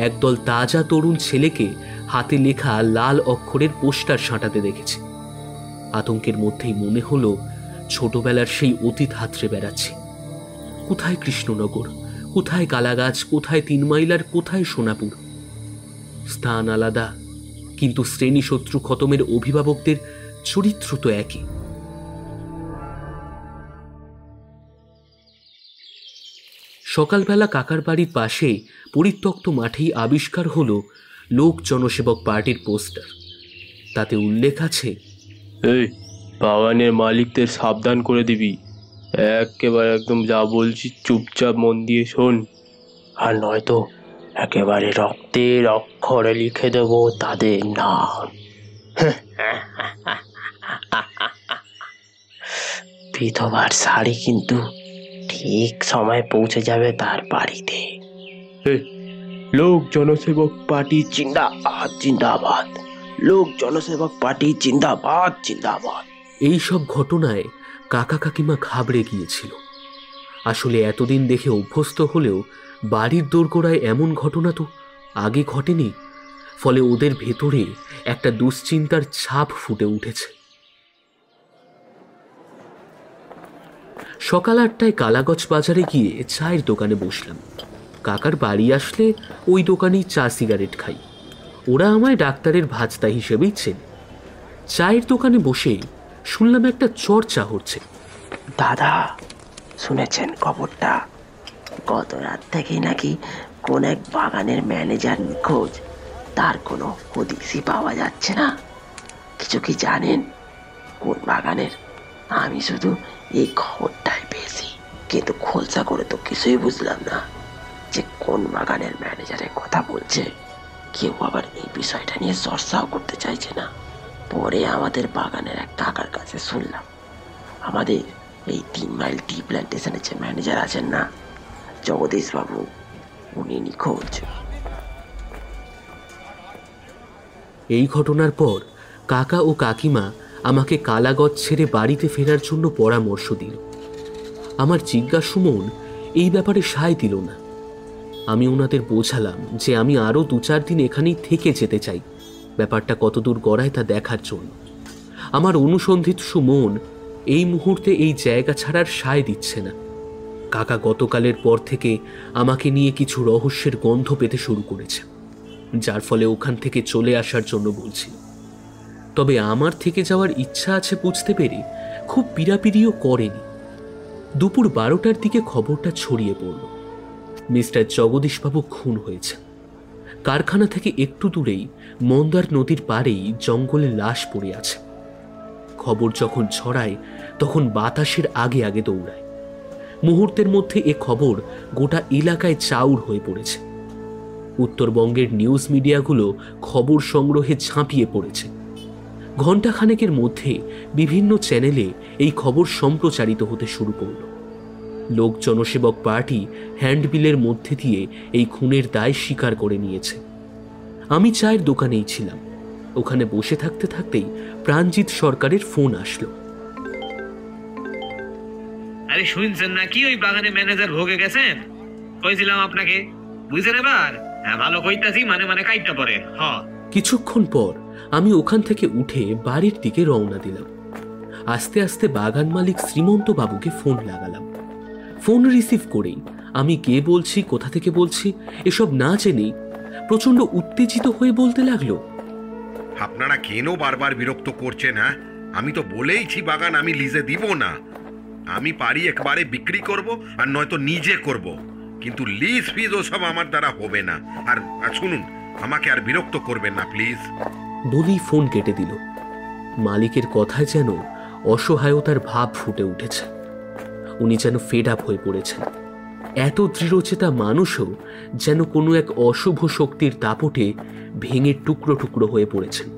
একদল তাজা তরুণ ছেলেকে হাতে লেখা লাল অক্ষরের পোস্টার সাঁটাতে দেখেছি। আতঙ্কের মধ্যেই মনে হলো ছোটবেলার সেই অতীত হাতড়ে বেড়াচ্ছি। কোথায় কৃষ্ণনগর, কোথায় কালাগাছ, কোথায় 3 মাইল আর কোথায় সোনাপুর। স্থান আলাদা, কিন্তু শ্রেণী শত্রু খতমের অভিভাবকদের চরিত্র তো একই। সকালবেলা কাকার বাড়ির পাশে পরিত্যক্ত মাঠেই আবিষ্কার হলো লোক জনসেবক পার্টির পোস্টার। তাতে উল্লেখ আছে, এই বাগানের মালিকদের সাবধান করে দিবি, একেবারে একদম যা বলছি চুপচাপ মন দিয়ে শোন, আর নয়তো একেবারে রক্তের অক্ষরে লিখে দেবো তাদের নাম। বিধবার শাড়ি কিন্তু ঠিক সময় পৌঁছে যাবে তার বাড়িতে। লোক জনসেবক পার্টি জিন্দাবাদ জিন্দাবাদ, লোক জনসেবক পার্টি জিন্দাবাদ জিন্দাবাদ। এই সব ঘটনায় কাকা কাকিমা ঘাবড়ে গিয়েছিল। আসলে এতদিন দেখে অভ্যস্ত হলেও বাড়ির দোরগোড়ায় এমন ঘটনা তো আগে ঘটেনি। ফলে ওদের ভেতরে একটা দুশ্চিন্তার ছাপ ফুটে উঠেছে। সকাল 8টায় কালাগছ বাজারে গিয়ে চায়ের দোকানে বসলাম। কাকার বাড়ি আসলে ওই দোকানেই চা সিগারেট খাই। ওরা আমায় ডাক্তারের ভাজতা হিসেবেই চেনে। চায়ের দোকানে বসে শুনলাম একটা চর্চা হচ্ছে। দাদা, শুনেছেন খবরটা? গত রাত থেকেই নাকি কোন এক বাগানের ম্যানেজার নিখোঁজ। তার কোনো হদিসই পাওয়া যাচ্ছে না। কিছু কি জানেন কোন বাগানের? আমি শুধু এই খবরটাই পেয়েছি, কিন্তু খোলসা করে তো কিছুই বুঝলাম না যে কোন বাগানের ম্যানেজারের কথা বলছে। কেউ আবার এই বিষয়টা নিয়ে চর্চাও করতে চাইছে না। পরে আমাদের বাগানের এক কাকার কাছে শুনলাম, আমাদের এই 3 মাইল টি প্ল্যান্টেশনের যে ম্যানেজার আছেন না, জগদীশ বাবু, উনি নিখোঁজ। এই ঘটনার পর কাকা ও কাকিমা আমাকে কালাগছ ছেড়ে বাড়িতে ফেরার জন্য পরামর্শ দিল। আমার জিজ্ঞাসু মন এই ব্যাপারে সায় দিল না। আমি ওনাদের বোঝালাম যে আমি আরও 2-4 দিন এখানেই থেকে যেতে চাই, ব্যাপারটা কতদূর গড়ায় তা দেখার জন্য। আমার অনুসন্ধিৎসু মন এই মুহূর্তে এই জায়গা ছাড়ার সায় দিচ্ছে না। কাকা গতকালের পর থেকে আমাকে নিয়ে কিছু রহস্যের গন্ধ পেতে শুরু করেছে, যার ফলে ওখান থেকে চলে আসার জন্য বলছি। তবে আমার থেকে যাওয়ার ইচ্ছা আছে বুঝতে পেরে খুব পীড়াপিড়িও করেনি। দুপুর 12টার দিকে খবরটা ছড়িয়ে পড়ল, মিস্টার জগদীশবাবু খুন হয়েছে। কারখানা থেকে একটু দূরেই মন্দার নদীর পাড়েই জঙ্গলে লাশ পড়ে আছে। খবর যখন ছড়ায় তখন বাতাসের আগে আগে দৌড়ায়। মুহূর্তের মধ্যে এ খবর গোটা এলাকায় চাউর হয়ে পড়েছে। উত্তরবঙ্গের নিউজ মিডিয়াগুলো খবর সংগ্রহে ঝাঁপিয়ে পড়েছে। ঘণ্টাখানেকের মধ্যে বিভিন্ন চ্যানেলে এই খবর সম্প্রচারিত হতে শুরু করল। লোক জনসেবক পার্টি হ্যান্ডবিলের মধ্যে দিয়ে এই খুনের দায় স্বীকার করে নিয়েছে। আমি চায়ের দোকানেই ছিলাম। ওখানে বসে থাকতে থাকতেই প্রাণজিৎ সরকারের ফোন আসলো। আরে শুনছেন নাকি ওই বাগানে ম্যানেজার ভোগে গেছেন? কইছিলাম আপনাকে, বুঝছেন এবার? হ্যাঁ, ভালো কইতাছি, মানে কাইটটা পড়ে। কিছুক্ষণ পর আমি ওখান থেকে উঠে বাড়ির দিকে রওনা দিলাম। আস্তে আস্তে বাগান মালিক শ্রীমন্ত বাবুকে ফোন লাগালাম। ফোন রিসিভ করেই আমি কে বলছি, কোথা থেকে বলছি এসব না জেনেই প্রচন্ড উত্তেজিত হয়ে বলতে লাগলো, আপনারা কেন বারবার বিরক্ত করছেন? হ্যাঁ, আমি তো বলেইছি বাগান আমি লিজে দিব না। আমি পারি একবারে বিক্রি করব, আর নয়তো নিজে করব, কিন্তু লিজ ফিজ ওসব আমার দ্বারা হবে না। আর শুনুন, আমাকে আর বিরক্ত করবেন না প্লিজ। বলেই ফোন কেটে দিল। মালিকের কথায় যেন অসহায়তার ভাব ফুটে উঠেছে। উনি যেন ফেড আপ হয়ে পড়েছেন। এত দৃঢ়চেতা মানুষও যেন কোনো এক অশুভ শক্তির দাপটে ভেঙে টুকরো টুকরো হয়ে পড়েছেন,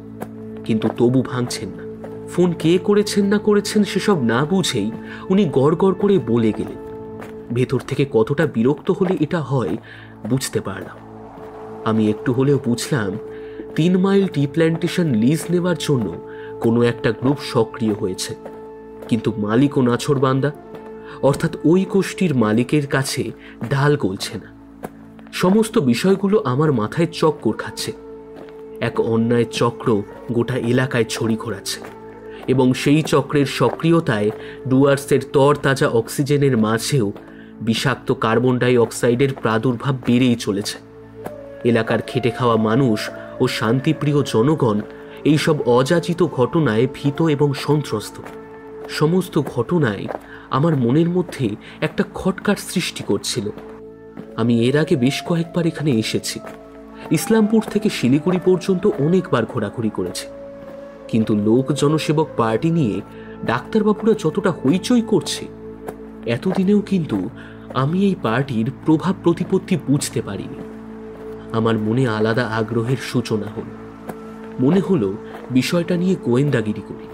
কিন্তু তবু ভাঙছেন না। ফোন কে করেছেন না করেছেন সেসব না বুঝেই উনি গড় গড় করে বলে গেলেন। ভেতর থেকে কতটা বিরক্ত হলে এটা হয় বুঝতে পারলাম। আমি একটু হলেও বুঝলাম 3 মাইল টি প্ল্যান্টেশন লিজ নেওয়ার জন্য কোনো একটা গ্রুপ সক্রিয় হয়েছে, কিন্তু মালিকও নাছোড়বান্দা, অর্থাৎ ওই গোষ্ঠীর মালিকের কাছে ডাল গলছে না। সমস্ত বিষয়গুলো আমার মাথায় চক্কর খাচ্ছে। এক অন্যায় চক্র গোটা এলাকায় ছড়ি ঘোরাচ্ছে এবং সেই চক্রের সক্রিয়তায় ডুয়ার্সের তরতাজা অক্সিজেনের মাঝেও বিষাক্ত কার্বন ডাই অক্সাইডের প্রাদুর্ভাব বেড়েই চলেছে। এলাকার খেটে খাওয়া মানুষ ও শান্তিপ্রিয় জনগণ এইসব অযাচিত ঘটনায় ভীত এবং সন্ত্রস্ত। সমস্ত ঘটনায় আমার মনের মধ্যে একটা খটকার সৃষ্টি করছিল। আমি এর আগে বেশ কয়েকবার এখানে এসেছি। ইসলামপুর থেকে শিলিগুড়ি পর্যন্ত অনেকবার ঘোরাঘুরি করেছি, কিন্তু লোক জনসেবক পার্টি নিয়ে ডাক্তারবাবুরা যতটা হইচই করছে, এতদিনেও কিন্তু আমি এই পার্টির প্রভাব প্রতিপত্তি বুঝতে পারিনি। আমার মনে আলাদা আগ্রহের সূচনা হল। মনে হলো বিষয়টা নিয়ে গোয়েন্দাগিরি করি।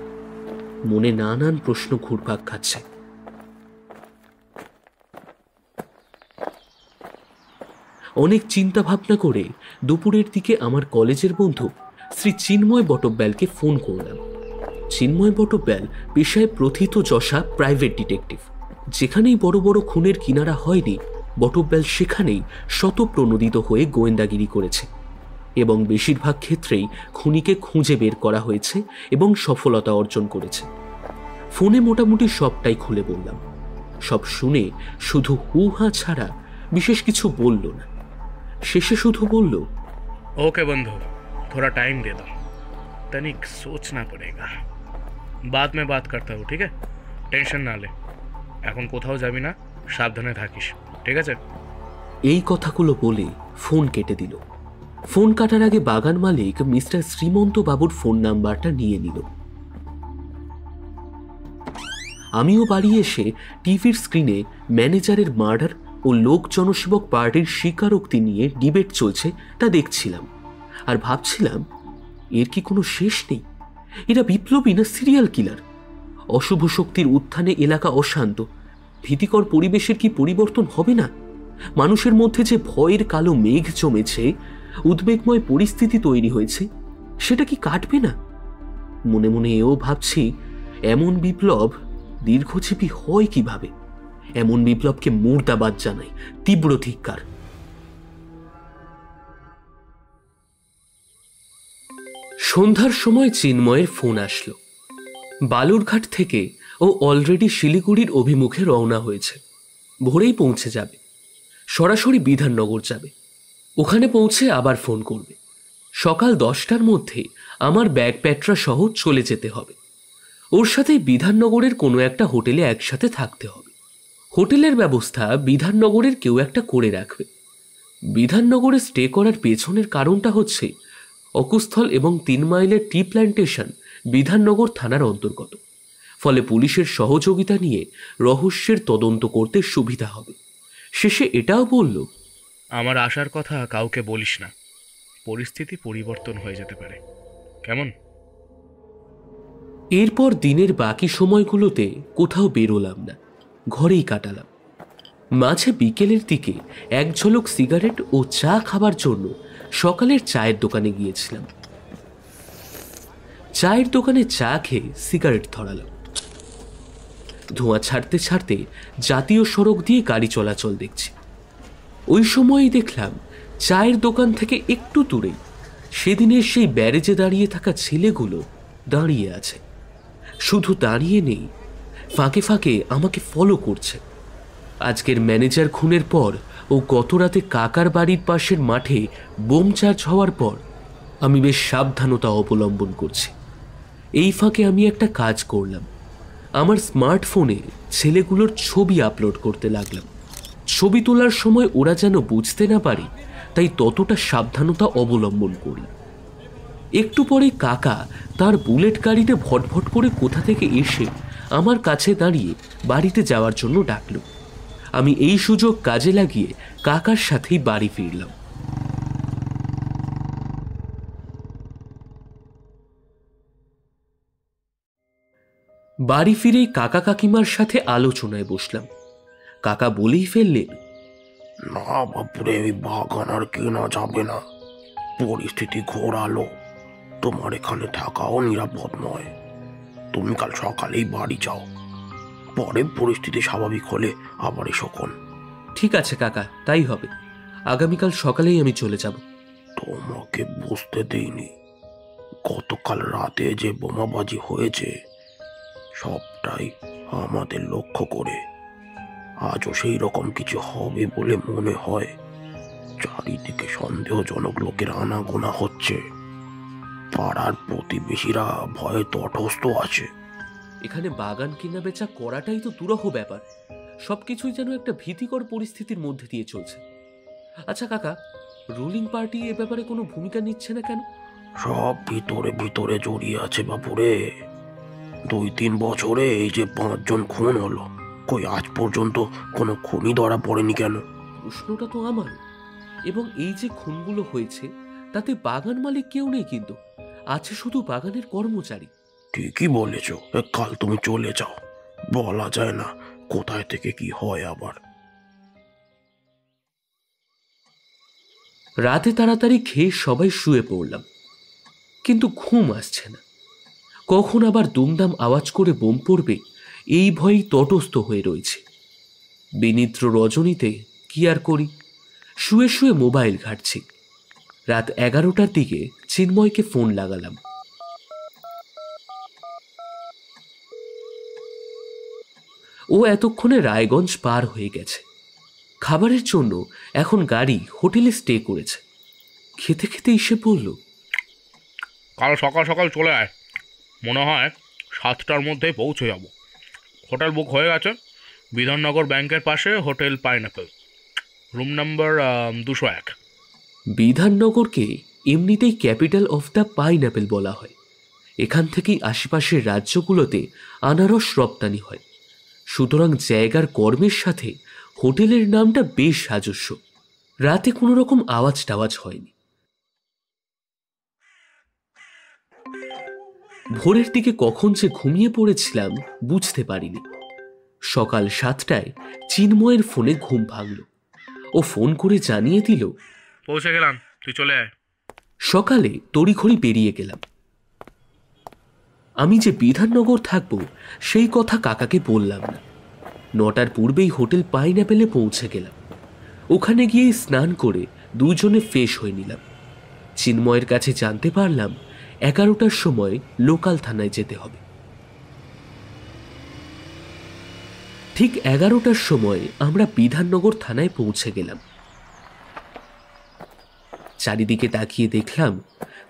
মনে নানান প্রশ্ন ঘুরপাক খাচ্ছে। অনেক চিন্তা ভাবনা করে দুপুরের দিকে আমার কলেজের বন্ধু শ্রী চিন্ময় বটব্যালকে ফোন করলাম। চিন্ময় বটব্যাল পেশায় প্রথিত যশা প্রাইভেট ডিটেকটিভ। যেখানেই বড় বড় খুনের কিনারা হয়নি, বটব্যাল সেখানেই শতপ্রণোদিত হয়ে গোয়েন্দাগিরি করেছে এবং বেশিরভাগ ক্ষেত্রেই খুনিকে খুঁজে বের করা হয়েছে এবং সফলতা অর্জন করেছে। ফোনে মোটামুটি সবটাই খুলে বললাম। সব শুনে শুধু হু হা ছাড়া বিশেষ কিছু বলল না। শেষে শুধু বলল, ओके बंधु, थोड़ा टाइम दे दो, तनिक सोचना पड़ेगा, बाद में बात करता हूँ, ठीक है? टेंशन ना ले, এখন কোথাও যাবি না, সাবধানে থাকিস, ঠিক আছে? এই কথাগুলো বলে ফোন কেটে দিল। ফোন কাটার আগে বাগান মালিক মিস্টার শ্রীমন্ত বাবুর ফোন নাম্বারটা নিয়ে নিল। আমিও বাড়ি এসে টিভির স্ক্রিনে ম্যানেজারের মার্ডার ও লোক জনসেবক পার্টির স্বীকারোক্তি নিয়ে ডিবেট চলছে তা দেখছিলাম, আর ভাবছিলাম এর কি কোনো শেষ নেই? এরা বিপ্লবী না সিরিয়াল কিলার? অশুভ শক্তির উত্থানে এলাকা অশান্ত, ভীতিকর পরিবেশের কি পরিবর্তন হবে না? মানুষের মধ্যে যে ভয়ের কালো মেঘ জমেছে, উদ্বেগময় পরিস্থিতি তৈরি হয়েছে, সেটা কি কাটবে না? মনে মনে এও ভাবছি, এমন বিপ্লব দীর্ঘজীবী হয় কিভাবে? এমন বিপ্লবকে মুর্দাবাদ জানাই, তীব্র ধিক্কার। সন্ধ্যার সময় চিন্ময়ের ফোন আসলো। বালুরঘাট থেকে ও অলরেডি শিলিগুড়ির অভিমুখে রওনা হয়েছে। ভোরেই পৌঁছে যাবে, সরাসরি বিধাননগর যাবে। ওখানে পৌঁছে আবার ফোন করবে। সকাল 10টার মধ্যে আমার ব্যাগ প্যাট্রা সহ চলে যেতে হবে। ওর সাথে বিধাননগরের কোনো একটা হোটেলে একসাথে থাকতে হবে। হোটেলের ব্যবস্থা বিধাননগরের কেউ একটা করে রাখবে। বিধাননগরে স্টে করার পেছনের কারণটা হচ্ছে অকুস্থল এবং 3 মাইলের টি প্ল্যান্টেশন বিধাননগর থানার অন্তর্গত। ফলে পুলিশের সহযোগিতা নিয়ে রহস্যের তদন্ত করতে সুবিধা হবে। শেষে এটাও বলল, আমার আসার কথা কাউকে বলিস না, পরিস্থিতি পরিবর্তন হয়ে যেতে পারে, কেমন? এরপর দিনের বাকি সময়গুলোতে কোথাও বেরোলাম না, ঘরেই কাটালাম। মাঝে বিকেলের দিকে এক ঝলক সিগারেট ও চা খাবার জন্য সকালের চায়ের দোকানে গিয়েছিলাম। চায়ের দোকানে চা খেয়ে সিগারেট ধরালাম। ধোঁয়া ছাড়তে ছাড়তে জাতীয় সড়ক দিয়ে গাড়ি চলাচল দেখছি। ওই সময়ই দেখলাম চায়ের দোকান থেকে একটু দূরেই সেদিনের সেই ব্যারেজে দাঁড়িয়ে থাকা ছেলেগুলো দাঁড়িয়ে আছে। শুধু দাঁড়িয়ে নেই, ফাঁকে ফাঁকে আমাকে ফলো করছে। আজকের ম্যানেজার খুনের পর ও গতরাতে কাকার বাড়ির পাশের মাঠে বোম চার্জ হওয়ার পর আমি বেশ সাবধানতা অবলম্বন করছি। এই ফাঁকে আমি একটা কাজ করলাম, আমার স্মার্টফোনে ছেলেগুলোর ছবি আপলোড করতে লাগলাম। ছবি তোলার সময় ওরা যেন বুঝতে না পারে, তাই ততটা সাবধানতা অবলম্বন করি। একটু পরে কাকা তার বুলেট গাড়িতে ভটভট করে কোথা থেকে এসে আমার কাছে দাঁড়িয়ে বাড়িতে যাওয়ার জন্য ডাকল। আমি এই সুযোগ কাজে লাগিয়ে কাকার সাথেই বাড়ি ফিরলাম। বাড়ি ফিরেই কাকা কাকিমার সাথে আলোচনায় বসলাম। কাকা বলেই ফেললেন, না বাপুরে, ওই বাগান আর কেনা যাবে না। পরিস্থিতি ঘোরালো, তোমার এখানে থাকাও নিরাপদ নয়। তুমি কাল সকালেই বাড়ি যাও, পরে পরিস্থিতি স্বাভাবিক হলে আবার এসো কোন। ঠিক আছে কাকা, তাই হবে। আগামীকাল সকালেই আমি চলে যাব। তোমাকে বুঝতে দেইনি, গতকাল রাতে যে বোমাবাজি হয়েছে সবটাই আমাদের লক্ষ্য করে। আজও সেই রকম কিছু হবে বলে মনে হয়। চারিদিকে সন্দেহজনক লোকের আনাগোনা হচ্ছে, পাড়ার প্রতিবেশীরা ভয়ে তটস্থ আছে। এখানে বাগান কেনা বেচা করাটাই তো দুরূহ ব্যাপার। সবকিছুই যেন একটা ভীতিকর পরিস্থিতির মধ্যে দিয়ে চলছে। আচ্ছা কাকা, রুলিং পার্টি এ ব্যাপারে কোনো ভূমিকা নিচ্ছে না কেন? সব ভিতরে ভিতরে জড়িয়ে আছে বাপুরে। 2-3 বছরে এই যে 5 জন খুন হলো, কই আজ পর্যন্ত কোনো খুনই ধরা পড়েনি কেন? প্রশ্নটা তো আমার। এবং এই যে খুনগুলো হয়েছে তাতে বাগান মালিক কেউ নেই, কিন্তু আছে শুধু বাগানের কর্মচারী। ঠিকই বলেছ, কাল তুমি চলে যাও, বলা যায় না কোথায় থেকে কি হয় আবার। রাতে তাড়াতাড়ি খেয়ে সবাই শুয়ে পড়লাম, কিন্তু ঘুম আসছে না। কখন আবার দুমদাম আওয়াজ করে বোম পড়বে এই ভয়েই তটস্থ হয়ে রয়েছে। বিনিদ্র রজনীতে কি আর করি, শুয়ে শুয়ে মোবাইল ঘাঁটছি। রাত 11টার দিকে চিন্ময়কে ফোন লাগালাম। ও এতক্ষণে রায়গঞ্জ পার হয়ে গেছে। খাবারের জন্য এখন গাড়ি হোটেলে স্টে করেছে। খেতে খেতে এসে বলল, কাল সকাল সকাল চলে আয়, মনে হয় 7টার মধ্যেই পৌঁছে যাব। হোটেল বুক হয়ে গেছে, বিধাননগর ব্যাংকের পাশে হোটেল পাইনঅ্যাপল, রুম নাম্বার 201। বিধাননগরকে এমনিতেই ক্যাপিটাল অফ দ্য পাইনঅ্যাপল বলা হয়। এখান থেকেই আশেপাশের রাজ্যগুলোতে আনারস রপ্তানি হয়। সুতরাং জায়গার কর্মের সাথে হোটেলের নামটা বেশ সাজস্য। রাতে কোনো রকম আওয়াজ টাওয়াজ হয়নি। ভোরের দিকে কখন যে ঘুমিয়ে পড়েছিলাম বুঝতে পারিনি। সকাল 7টায় চিন্ময়ের ফোনে ঘুম ভাঙল। ও ফোন করে জানিয়ে দিল, পৌঁছে গেলাম, তুই চলে আয়। সকালে তড়িঘড়ি বেরিয়ে গেলাম। আমি যে বিধাননগর থাকবো সেই কথা কাকাকে বললাম না। 9টার পূর্বেই হোটেল পাইনঅ্যাপেলে পৌঁছে গেলাম। ওখানে গিয়ে স্নান করে দুজনে ফ্রেশ হয়ে নিলাম। চিন্ময়ের কাছে জানতে পারলাম 11টার সময় লোকাল থানায় যেতে হবে। ঠিক 11টার সময় আমরা বিধাননগর থানায় পৌঁছে গেলাম। চারিদিকে তাকিয়ে দেখলাম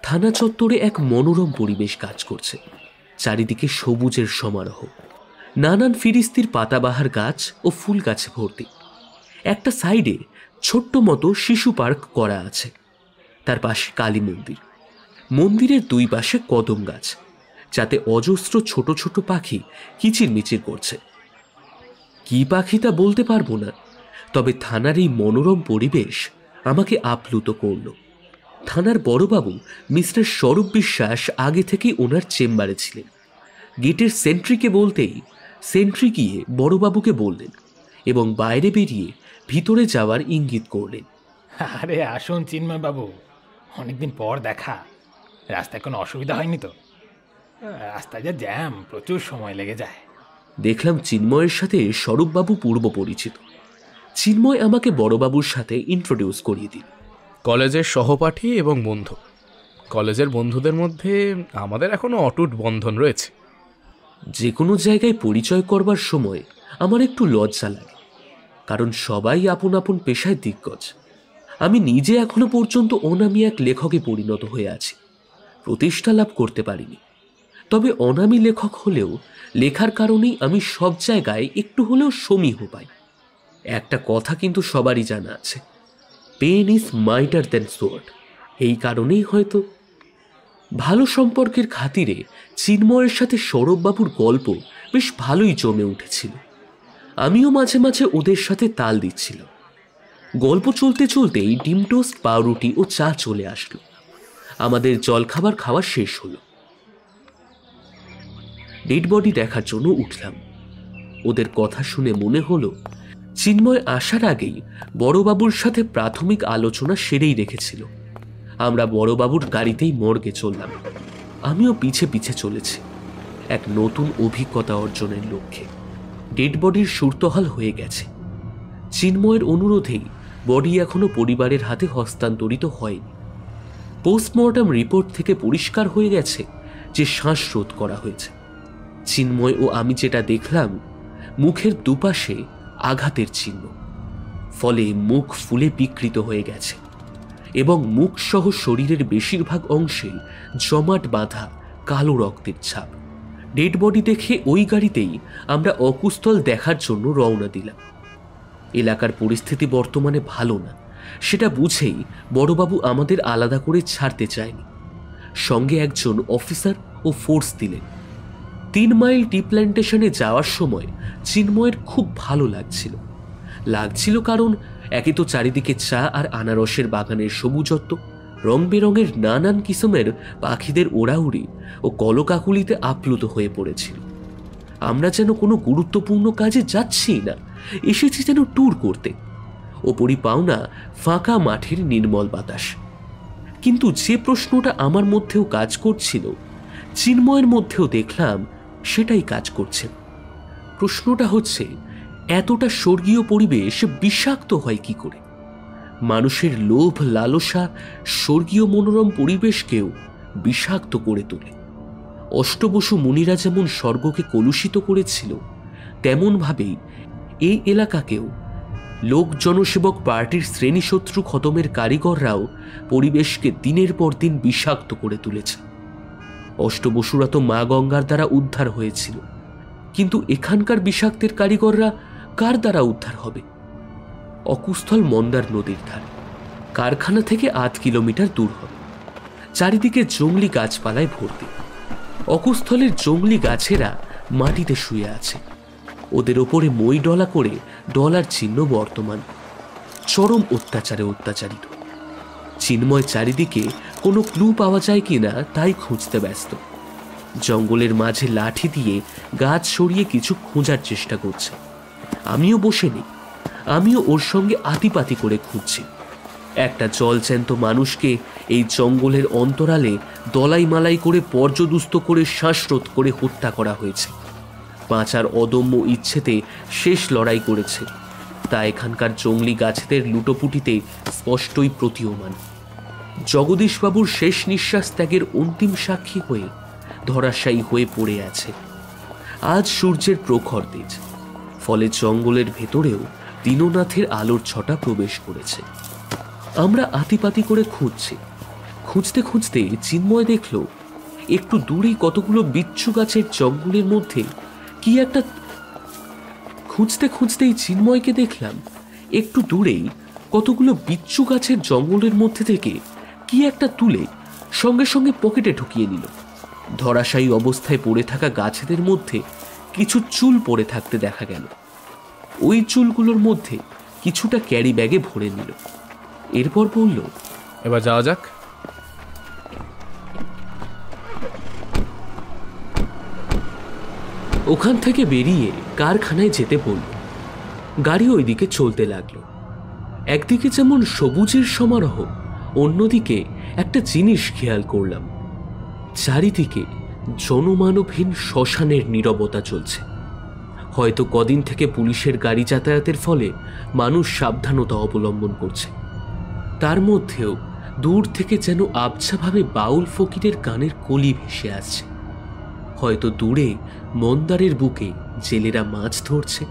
থানা চত্বরে এক মনোরম পরিবেশ কাজ করছে। চারিদিকে সবুজের সমারোহ, নানান ফিরিস্তির পাতাবাহার গাছ ও ফুল গাছে ভর্তি। একটা সাইডে ছোট্ট মতো শিশু পার্ক করা আছে, তার পাশে কালী মন্দির। মন্দিরের দুই পাশে কদম গাছ, যাতে অজস্র ছোট ছোট পাখি কিচিরমিচির করছে। কি পাখি তা বলতে পারবো না, তবে থানার এই মনোরম পরিবেশ আমাকে আপ্লুত করল। থানার বড়বাবু মিস্টার স্বরূপ বিশ্বাস আগে থেকেই ওনার চেম্বারে ছিলেন। গেটের সেন্ট্রিকে বলতেই সেন্ট্রি গিয়ে বড়বাবুকে বললেন এবং বাইরে বেরিয়ে ভিতরে যাওয়ার ইঙ্গিত করলেন। আরে আসুন চিন্ময় বাবু, অনেকদিন পর দেখা। রাস্তায় কোনো অসুবিধা হয়নি তো? রাস্তায় যা জ্যাম, প্রচুর সময় লেগে যায়। দেখলাম চিন্ময়ের সাথে স্বরূপবাবু পূর্ব পরিচিত। চিন্ময় আমাকে বড়বাবুর সাথে ইন্ট্রোডিউস করিয়ে দিল। কলেজের সহপাঠী এবং বন্ধু। কলেজের বন্ধুদের মধ্যে আমাদের এখনো অটুট বন্ধন রয়েছে। যে কোনো জায়গায় পরিচয় করবার সময় আমার একটু লজ্জা লাগে, কারণ সবাই আপন আপন পেশায় দিগ্গজ। আমি নিজে এখনো পর্যন্ত অনামী এক লেখকে পরিণত হয়ে আছি, প্রতিষ্ঠা লাভ করতে পারিনি। তবে অনামী লেখক হলেও লেখার কারণেই আমি সব জায়গায় একটু হলেও সমীহ পাই। একটা কথা কিন্তু সবারই জানা আছে, pen is mightier than sword. এই কারণেই হয়তো ভালো সম্পর্কের খাতিরে চিন্ময়ের সাথে সৌরভবাবুর গল্প বেশ ভালোই জমে উঠেছিল। আমিও মাঝে মাঝে ওদের সাথে তাল দিচ্ছিল। গল্প চলতে চলতেই ডিম টোস্ট, পাউরুটি ও চা চলে আসলো। আমাদের জলখাবার খাওয়া শেষ হলো। ডেড বডি দেখার জন্য উঠলাম। ওদের কথা শুনে মনে হলো চিন্ময় আসার আগেই বড়বাবুর সাথে প্রাথমিক আলোচনা সেরেই রেখেছিল। আমরা বড়বাবুর গাড়িতেই মর্গে চললাম। আমিও পিছে পিছে চলেছি এক নতুন অভিজ্ঞতা অর্জনের লক্ষ্যে। ডেড বডির সুরতহাল হয়ে গেছে। চিন্ময়ের অনুরোধেই বডি এখনো পরিবারের হাতে হস্তান্তরিত হয়নি। পোস্টমর্টম রিপোর্ট থেকে পরিষ্কার হয়ে গেছে যে শ্বাসরোধ করা হয়েছে। চিন্ময় ও আমি যেটা দেখলাম, মুখের দুপাশে আঘাতের চিহ্ন, ফলে মুখ ফুলে বিকৃত হয়ে গেছে এবং মুখ সহ শরীরের বেশিরভাগ অংশে জমাট বাঁধা কালো রক্তের ছাপ। ডেড বডি দেখে ওই গাড়িতেই আমরা অকুস্থল দেখার জন্য রওনা দিলাম। এলাকার পরিস্থিতি বর্তমানে ভালো না, সেটা বুঝেই বড়বাবু আমাদের আলাদা করে ছাড়তে চায়নি। সঙ্গে একজন অফিসার ও ফোর্স দিলেন। 3 মাইল টি প্ল্যান্টেশনে যাওয়ার সময় চিন্ময়ের খুব ভালো লাগছিল কারণ একে তো চারিদিকে চা আর আনারসের বাগানের সবুজত্ব, রং বেরঙের নানান কিসমের পাখিদের ওড়াউড়ি ও কলকাকুলিতে আপ্লুত হয়ে পড়েছিল। আমরা যেন কোনো গুরুত্বপূর্ণ কাজে যাচ্ছি না, এসেছি যেন ট্যুর করতে। ওপরই পাওনা ফাঁকা মাঠের নির্মল বাতাস। কিন্তু যে প্রশ্নটা আমার মধ্যেও কাজ করছিল, চিন্ময়ের মধ্যেও দেখলাম সেটাই কাজ করছে। প্রশ্নটা হচ্ছে, এতটা স্বর্গীয় পরিবেশ বিষাক্ত হয় কি করে? মানুষের লোভ লালসা স্বর্গীয় মনোরম পরিবেশকেও বিষাক্ত করে তোলে। অষ্টবসু মুনিরা যেমন স্বর্গকে কলুষিত করেছিল, তেমনভাবেই এই এলাকাকেও লোক জনসেবক পার্টির শ্রেণীশত্রু খতমের কারিগররাও পরিবেশকে দিনের পর দিন বিষাক্ত করে তুলেছে। অষ্টবসুরা তো মা গঙ্গার দ্বারা উদ্ধার হয়েছিল, কিন্তু এখানকার বিষাক্তের কারিগররা কার দ্বারা উদ্ধার হবে? অকুস্থল মন্দার নদীর ধারে, কারখানা থেকে 8 কিলোমিটার দূর হবে। চারিদিকে জংলি গাছপালায় ভর্তি। অকুস্থলের জংলি গাছেরা মাটিতে শুয়ে আছে। ওদের ওপরে মই ডলা করে ডলার চিহ্ন বর্তমান। চরম অত্যাচারে অত্যাচারিত। চিন্ময় চারিদিকে কোনো ক্লু পাওয়া যায় কিনা তাই খুঁজতে ব্যস্ত। জঙ্গলের মাঝে লাঠি দিয়ে গাছ সরিয়ে কিছু খোঁজার চেষ্টা করছে। আমিও বসে নেই, আমিও ওর সঙ্গে আতিপাতি করে খুঁজছি। একটা জলজ্যান্ত মানুষকে এই জঙ্গলের অন্তরালে দলাই মালাই করে পর্যদুস্ত করে শ্বাসরোধ করে হত্যা করা হয়েছে। বাঁচার অদম্য ইচ্ছেতে শেষ লড়াই করেছে, তা এখানকার জঙ্গলি গাছেদের লুটোপুটিতে স্পষ্টই প্রতীয়মান। জগদীশবাবুর শেষ নিঃশ্বাস ত্যাগের অন্তিম সাক্ষী হয়ে ধরাশায়ী হয়ে পড়ে আছে। আজ সূর্যের প্রখর তেজ, ফলে জঙ্গলের ভেতরেও দীননাথের আলোর ছটা প্রবেশ করেছে। আমরা আতিপাতি করে খুঁজতে খুঁজতে চিন্ময় দেখল একটু দূরেই কতগুলো বিচ্ছু গাছের জঙ্গলের মধ্যে কি একটা। খুঁজতেই চিন্ময়কে দেখলাম একটু দূরেই কতগুলো বিচ্ছু গাছের জঙ্গলের মধ্যে থেকে কি একটা তুলে সঙ্গে সঙ্গে পকেটে ঢুকিয়ে নিল। ধরাশায়ী অবস্থায় পড়ে থাকা গাছেদের মধ্যে কিছু চুল পড়ে থাকতে দেখা গেল। ওই চুলগুলোর মধ্যে কিছুটা ক্যারি ব্যাগে ভরে নিল। এরপর বলল, এবার যাওয়া যাক। ওখান থেকে বেরিয়ে কারখানায় যেতে বলল। গাড়ি ওইদিকে চলতে লাগলো। একদিকে যেমন সবুজের সমারোহ, অন্যদিকে একটা জিনিস খেয়াল করলাম, চারিদিকে জনমানবহীন শ্মশানের নীরবতা চলছে। হয়তো কদিন থেকে পুলিশের গাড়ি যাতায়াতের ফলে মানুষ সাবধানতা অবলম্বন করছে। তার মধ্যেও দূর থেকে যেন আবছাভাবে বাউল ফকিরের গানের কলি ভেসে আসছে। হয়তো দূরে মন্দারের বুকে জেলেরা মাছ ধরছে।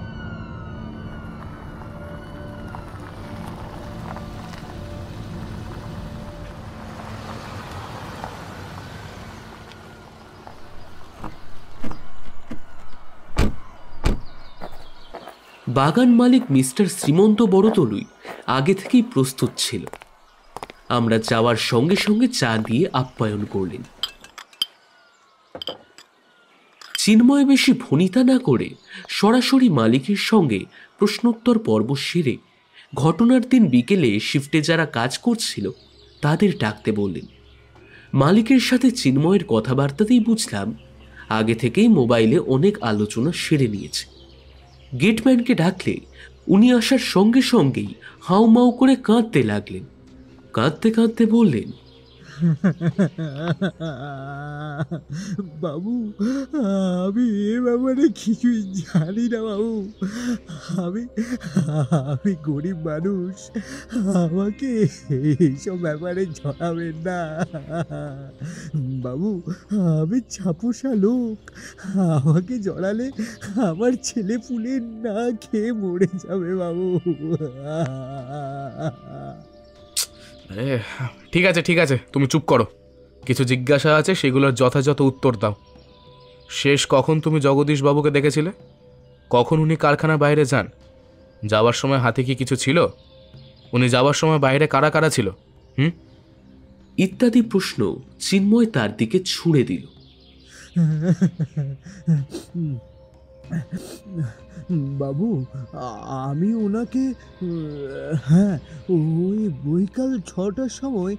বাগান মালিক মিস্টার শ্রীমন্ত বড়তলুই আগে থেকেই প্রস্তুত ছিল। আমরা যাওয়ার সঙ্গে সঙ্গে চা দিয়ে আপ্যায়ন করলেন। চিন্ময় বেশি ভনিতা না করে সরাসরি মালিকের সঙ্গে প্রশ্নোত্তর পর্ব সেরে ঘটনার দিন বিকেলে শিফটে যারা কাজ করছিল তাদের ডাকতে বললেন। মালিকের সাথে চিন্ময়ের কথাবার্তাতেই বুঝলাম আগে থেকেই মোবাইলে অনেক আলোচনা সেরে নিয়েছে। গেটম্যানকে ডাকলে উনি আসার সঙ্গে সঙ্গেই হাউমাউ করে কাঁদতে লাগলেন। কাঁদতে কাঁদতে বললেন, বাবু, আমি এ ব্যাপারে কিছুই জানি না বাবু। আমি গরিব মানুষ, আমাকে এইসব ব্যাপারে জড়াবেন না বাবু। আমি ছাপোষা লোক, আমাকে জড়ালে আমার ছেলে পুলে না খেয়ে মরে যাবে বাবু। আরে ঠিক আছে ঠিক আছে, তুমি চুপ করো। কিছু জিজ্ঞাসা আছে, সেগুলোর যথাযথ উত্তর দাও। শেষ কখন তুমি জগদীশ বাবুকে দেখেছিলে? কখন উনি কারখানার বাইরে যান? যাওয়ার সময় হাতে কি কিছু ছিল? উনি যাওয়ার সময় বাইরে কারা কারা ছিল? ইত্যাদি প্রশ্ন চিন্ময় তার দিকে ছুঁড়ে দিল। বাবু, আমি ওনাকে, হ্যাঁ, ওই বৈকাল 6টার সময়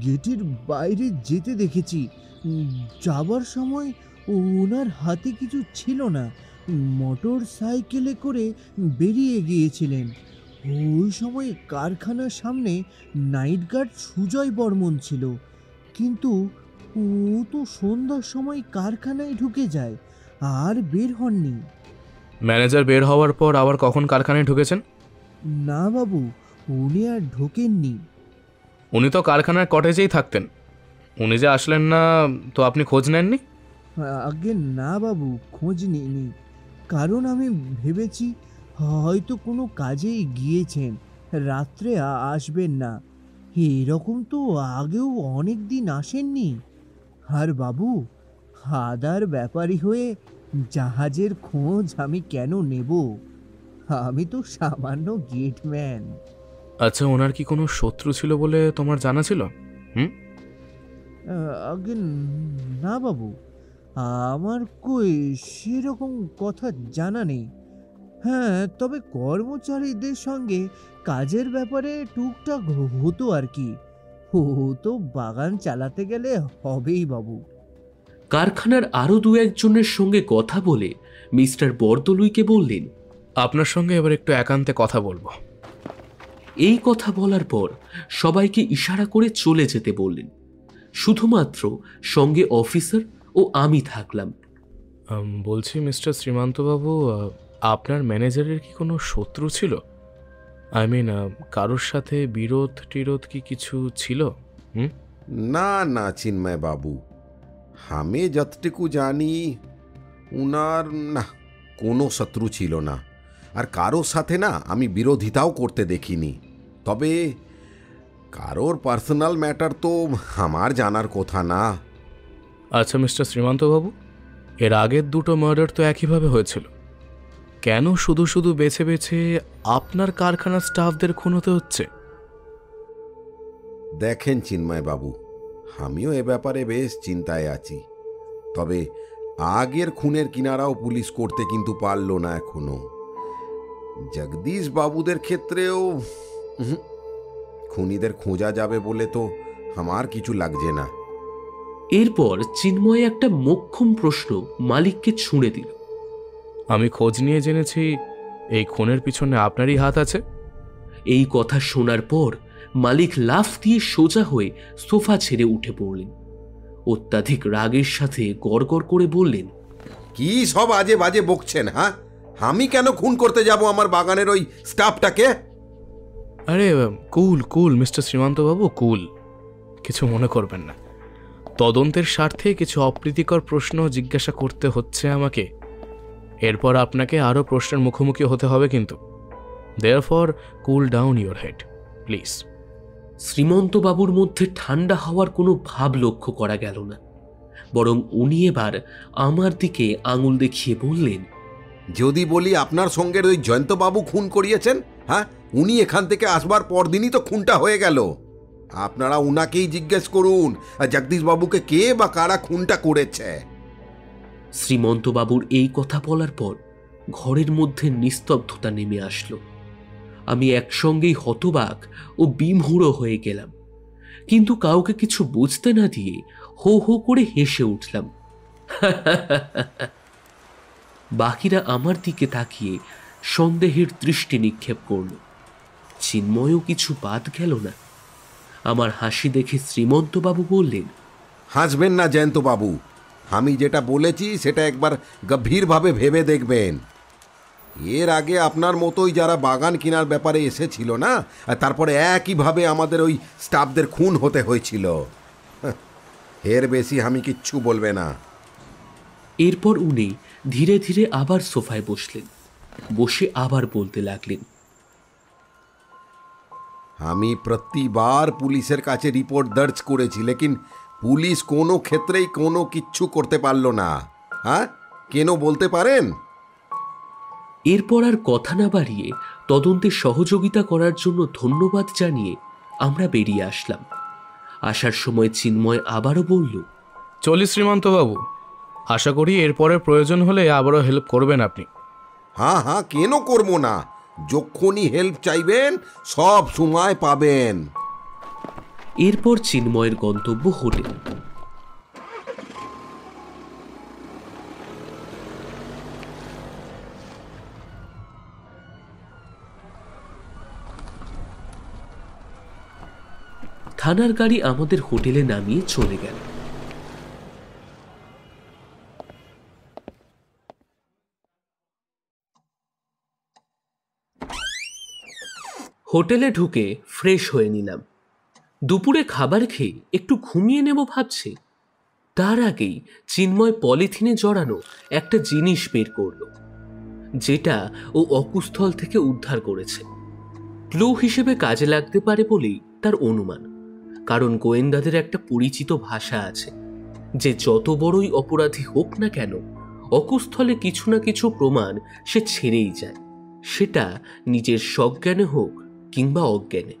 গেটের বাইরে যেতে দেখেছি। যাবার সময় ওনার হাতে কিছু ছিল না, মোটর সাইকেলে করে বেরিয়ে গিয়েছিলেন। ওই সময় কারখানার সামনে নাইট গার্ড সুজয় বর্মন ছিল, কিন্তু ও তো সন্ধ্যার সময় কারখানায় ঢুকে যায়, আর বের হননি। ম্যানেজার বের হওয়ার পর আবার কখন কারখানায় ঢুকেছেন? না বাবু, উনি আর ঢোকেননি। উনি তো কারখানার কটেজেই থাকতেন। উনি যে আসলেন না, তো আপনি খোঁজ নেননি? আগে না বাবু, খোঁজ নিইনি, কারণ আমি ভেবেছি হয়তো কোনো কাজেই গিয়েছেন, রাত্রে আসবেন না। এরকম তো আগেও অনেক দিন আসেননি। আর বাবু, আদার ব্যাপারী হয়ে জাহাজের খোঁজ আমি কেন নেব? আমি তো সামান্য গেটম্যান। আচ্ছা, ওনার কি কোনো শত্রু ছিল বলে তোমার জানা ছিল? আগে না বাবু, আমার কই সেরকম কথা জানা নেই। হ্যাঁ, তবে কর্মচারীদের সঙ্গে কাজের ব্যাপারে টুকটাক হতো আর কি। ও তো বাগান চালাতে গেলে হবেই বাবু। কারখানার আরো দু একজনের সঙ্গে কথা বলে মিস্টার বরদলুইকে বললেন, আপনার সঙ্গে এবার একটু একান্তে কথা বলবো। এই কথা বলার পর সবাইকে ইশারা করে চলে যেতে বললেন। শুধুমাত্র সঙ্গে অফিসার ও আমি থাকলাম। বলছি মিস্টার শ্রীমান্তবাবু, আপনার ম্যানেজারের কি কোনো শত্রু ছিল? আই মিন, কারোর সাথে বিরোধ টিরোধ কি কিছু ছিল? না না চিন্ময় বাবু, আমি যতটুকু জানি উনার না কোনো শত্রু ছিল না, আর কারোর সাথে না আমি বিরোধিতাও করতে দেখিনি। তবে কারোর পার্সোনাল ম্যাটার তো আমার জানার কথা না। আচ্ছা মিস্টার শ্রীমান্তবাবু, এর আগের দুটো মার্ডার তো একইভাবে হয়েছিল। কেন শুধু শুধু বেছে বেছে আপনার কারখানার স্টাফদের খুন হতে হচ্ছে? দেখেন চিন্ময় বাবু, আমিও এ ব্যাপারে বেশ চিন্তায় আছি। তবে আগের খুনের কিনারাও পুলিশ করতে কিন্তু পারল না এখনো। জগদীশ বাবুদের ক্ষেত্রেও খুনিদের খোঁজা যাবে বলে তো আমার কিছু লাগছে না। এরপর চিন্ময় একটা মোক্ষম প্রশ্ন মালিককে ছুঁড়ে দিল। আমি খোঁজ নিয়ে জেনেছি এই খুনের পিছনে আপনারই হাত আছে। এই কথা শোনার পর মালিক লাফ দিয়ে সোজা হয়ে সোফা ছেড়ে উঠে পড়লেন। অত্যাধিক রাগের সাথে গড়গড় করে বললেন, কি সব আজে বাজে বকছেন? হ্যাঁ, আমি কেন খুন করতে যাব আমার বাগানের ওই স্টাফটাকে? আরে কুল কুল মিস্টার শ্রীমান্তবাবু, কুল, কিছু মনে করবেন না। তদন্তের স্বার্থে কিছু অপ্রীতিকর প্রশ্ন জিজ্ঞাসা করতে হচ্ছে আমাকে। এরপর আপনাকে আরও প্রশ্নের মুখোমুখি হতে হবে, কিন্তু therefore cool down your head please. শ্রীমন্তবাবুর মধ্যে ঠান্ডা হওয়ার কোনো ভাব লক্ষ্য করা গেল না, বরং উনি এবার আমার দিকে আঙুল দেখিয়ে বললেন, যদি বলি আপনার সঙ্গে ওই জয়ন্তবাবু খুন করিয়েছেন, হ্যাঁ, উনি এখান থেকে আসবার পরদিনই তো খুনটা হয়ে গেল। আপনারা উনাকেই জিজ্ঞেস করুন জগদীশ বাবুকে কে বা কারা খুনটা করেছে। শ্রীমন্তবাবুর এই কথা বলার পর ঘরের মধ্যে নিস্তব্ধতা নেমে আসলো। আমি একসঙ্গেই হতবাক ও বিমূঢ় হয়ে গেলাম, কিন্তু কাউকে কিছু বুঝতে না দিয়ে হো হো করে হেসে উঠলাম। বাকিরা আমার দিকে তাকিয়ে সন্দেহের দৃষ্টি নিক্ষেপ করল। চিন্ময়ও কিছু বাদ গেল না। আমার হাসি দেখে শ্রীমন্তবাবু বললেন, হাসবেন না জয়ন্তবাবু, আমি যেটা বলেছি সেটা একবার গভীরভাবে ভেবে দেখবেন। এর আগে আপনার মতোই যারা বাগান কেনার ব্যাপারে এসেছিল না, আর তারপরে একইভাবে আমাদের ওই স্টাফদের খুন হতে হয়েছিল। এর বেশি আমি কিচ্ছু বলবে না। এরপর উনি ধীরে ধীরে আবার সোফায় বসলেন, বসে আবার বলতে লাগলেন, আমি প্রতিবার পুলিশের কাছে রিপোর্ট দর্জ করেছি, লেকিন পুলিশ কোনো ক্ষেত্রেই কোনো কিচ্ছু করতে পারলো না। হ্যাঁ, কেন বলতে পারেন? এরপর আর কথা না বাড়িয়ে তদন্তে সহযোগিতা করার জন্য ধন্যবাদ জানিয়ে আমরা বেরিয়ে আসলাম। আসার সময় চিন্ময় আবারও বলল, চলি শ্রীমন্তবাবু, আশা করি এরপরে প্রয়োজন হলে আবারও হেল্প করবেন আপনি। হ্যাঁ হ্যাঁ, কেন করবো না? যখনই হেল্প চাইবেন সব সময় পাবেন। এরপর চিন্ময়ের গন্তব্য হোটেল। থানার গাড়ি আমাদের হোটেলে নামিয়ে চলে গেল। হোটেলে ঢুকে ফ্রেশ হয়ে নিলাম। দুপুরে খাবার খেয়ে একটু ঘুমিয়ে নেব ভাবছি, তার আগেই চিন্ময় পলিথিনে জড়ানো একটা জিনিস বের করল, যেটা ও অকুস্থল থেকে উদ্ধার করেছে। ক্লু হিসেবে কাজে লাগতে পারে বলেই তার অনুমান, কারণ গোয়েন্দাদের একটা পরিচিত ভাষা আছে যে যত বড়ই অপরাধী হোক না কেন, অকুস্থলে কিছু না কিছু প্রমাণ সে ছেড়েই যায়, সেটা নিজের সজ্ঞানে হোক কিংবা অজ্ঞানে।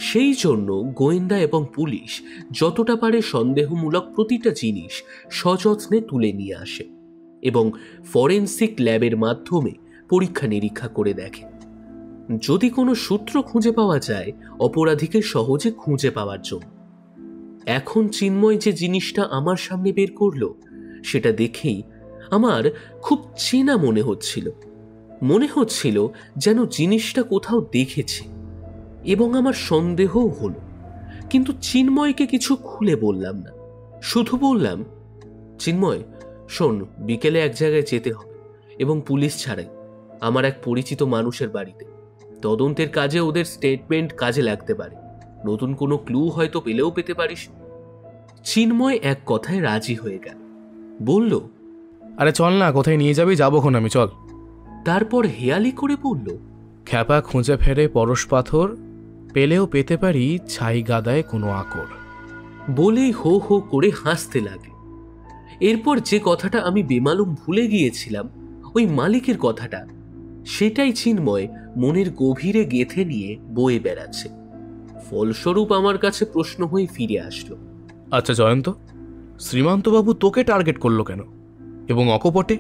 সেই জন্য গোয়েন্দা এবং পুলিশ যতটা পারে সন্দেহমূলক প্রতিটা জিনিস সযত্নে তুলে নিয়ে আসে এবং ফরেনসিক ল্যাবের মাধ্যমে পরীক্ষা নিরীক্ষা করে দেখে। যদি কোনো সূত্র খুঁজে পাওয়া যায় অপরাধীকে সহজে খুঁজে পাওয়ার জন্য। এখন চিন্ময় যে জিনিসটা আমার সামনে বের করলো, সেটা দেখেই আমার খুব চেনা মনে হচ্ছিল যেন জিনিসটা কোথাও দেখেছি, এবং আমার সন্দেহও হলো। কিন্তু চিন্ময়কে কিছু খুলে বললাম না, শুধু বললাম, চিন্ময় শোন, বিকেলে এক জায়গায় যেতে হবে এবং পুলিশ ছাড়াই, আমার এক পরিচিত মানুষের বাড়িতে। তদন্তের কাজে ওদের স্টেটমেন্ট কাজে লাগতে পারে, নতুন কোনো ক্লু হয়তো পেলেও পেতে পারিস। চিন্ময় এক কথায় রাজি হয়ে গেল, বলল, আরে চল না, কোথায় নিয়ে যাবি, যাবোক্ষণ আমি, চল। তারপর হেয়ালি করে বলল, খ্যাপা খুঁজে ফেরে পরশ পাথর, পেলেও পেতে পারি ছাই গাদায় কোনো আকর। বলেই হো হো করে হাসতে লাগে। এরপর যে কথাটা আমি বেমালুম ভুলে গিয়েছিলাম, ওই মালিকের কথাটা, সেটাই চিন্ময় মনের গভীরে গেঁথে নিয়ে বয়ে বেড়াচ্ছে। ফলস্বরূপ আমার কাছে প্রশ্ন হয়ে ফিরে আসলো, আচ্ছা জয়ন্ত, শ্রীমন্তবাবু তোকে টার্গেট করলো কেন, এবং অকপটে?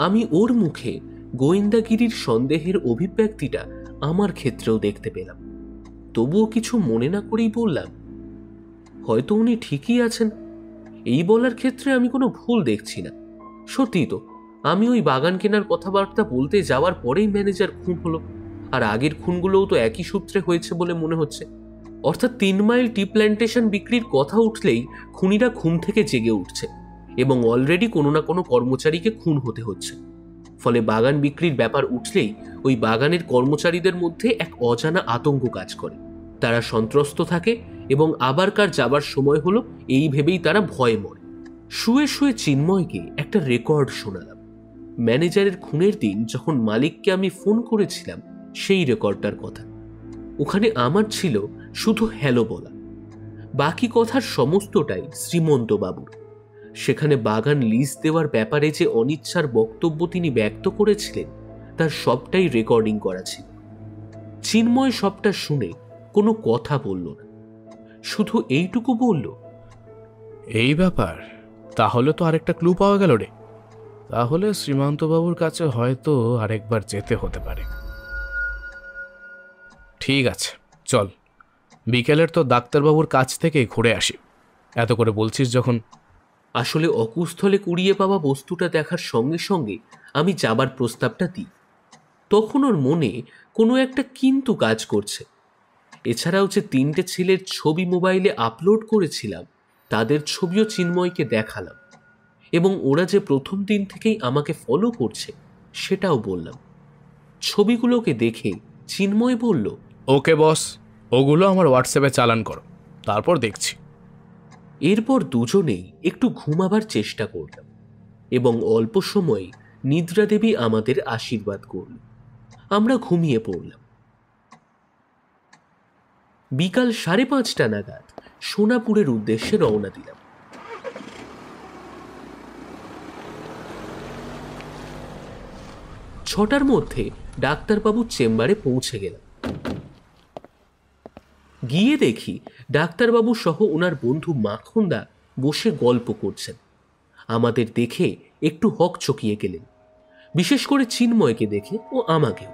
আমি ওর মুখে গোয়েন্দাগিরির সন্দেহের অভিব্যক্তিটা আমার ক্ষেত্রেও দেখতে পেলাম। তবুও কিছু মনে না করেই বললাম, হয়তো উনি ঠিকই আছেন। এই বলার ক্ষেত্রে আমি কোনো ভুল দেখছি না। সত্যি তো, আমি ওই বাগান কেনার কথাবার্তা বলতে যাওয়ার পরেই ম্যানেজার খুন হলো, আর আগের খুনগুলোও তো একই সূত্রে হয়েছে বলে মনে হচ্ছে। অর্থাৎ 3 মাইল টি প্ল্যান্টেশন বিক্রির কথা উঠলেই খুনিরা ঘুম থেকে জেগে উঠছে এবং অলরেডি কোনো না কোনো কর্মচারীকে খুন হতে হচ্ছে। ফলে বাগান বিক্রির ব্যাপার উঠলেই ওই বাগানের কর্মচারীদের মধ্যে এক অজানা আতঙ্ক কাজ করে। তারা সন্ত্রস্ত থাকে এবং আবার কার যাবার সময় হলো এই ভেবেই তারা ভয়ে মরে। শুয়ে শুয়ে চিন্ময়কে একটা রেকর্ড শোনালাম। ম্যানেজারের খুনের দিন যখন মালিককে আমি ফোন করেছিলাম, সেই রেকর্ডটার কথা। ওখানে আমার ছিল শুধু হ্যালো বলা, বাকি কথার সমস্তটাই শ্রীমন্ত বাবুর। সেখানে বাগান লিজ দেওয়ার ব্যাপারে যে অনিচ্ছার বক্তব্য তিনি ব্যক্ত করেছিলেন, তার সবটাই রেকর্ডিং করা ছিল। চিন্ময় সবটা শুনে কোনো কথা বলল না, শুধু এইটুকু বলল, এই ব্যাপার, তাহলে তো আরেকটা ক্লু পাওয়া গেল রে। তাহলে শ্রীমন্তবাবুর কাছে হয়তো আরেকবার যেতে হতে পারে। ঠিক আছে, চল, বিকেলের তো ডাক্তারবাবুর কাছ থেকে ঘুরে আসি। এত করে বলছিস যখন। আসলে অকুস্থলে কুড়িয়ে পাওয়া বস্তুটা দেখার সঙ্গে সঙ্গে আমি যাবার প্রস্তাবটা দিই। তখন ওর মনে কোনো একটা কিন্তু কাজ করছে। এছাড়াও যে 3টে ছেলের ছবি মোবাইলে আপলোড করেছিলাম তাদের ছবিও চিন্ময়কে দেখালাম, এবং ওরা যে প্রথম দিন থেকেই আমাকে ফলো করছে সেটাও বললাম। ছবিগুলোকে দেখে চিন্ময় বলল, ওকে বস, ওগুলো আমার হোয়াটসঅ্যাপে চালান করো, তারপর দেখছি। এরপর দুজনেই একটু ঘুমাবার চেষ্টা করলাম এবং অল্প সময়ে নিদ্রা দেবী আমাদের আশীর্বাদ করল। আমরা ঘুমিয়ে পড়লাম। বিকাল 5:30 নাগাদ সোনাপুরের উদ্দেশ্যে রওনা দিলাম। ছটার মধ্যে ডাক্তারবাবুর চেম্বারে পৌঁছে গেলাম। গিয়ে দেখি ডাক্তারবাবু সহ ওনার বন্ধু মাখনদা বসে গল্প করছেন। আমাদের দেখে একটু হকচকিয়ে গেলেন, বিশেষ করে চিন্ময়কে দেখে ও আমাকেও।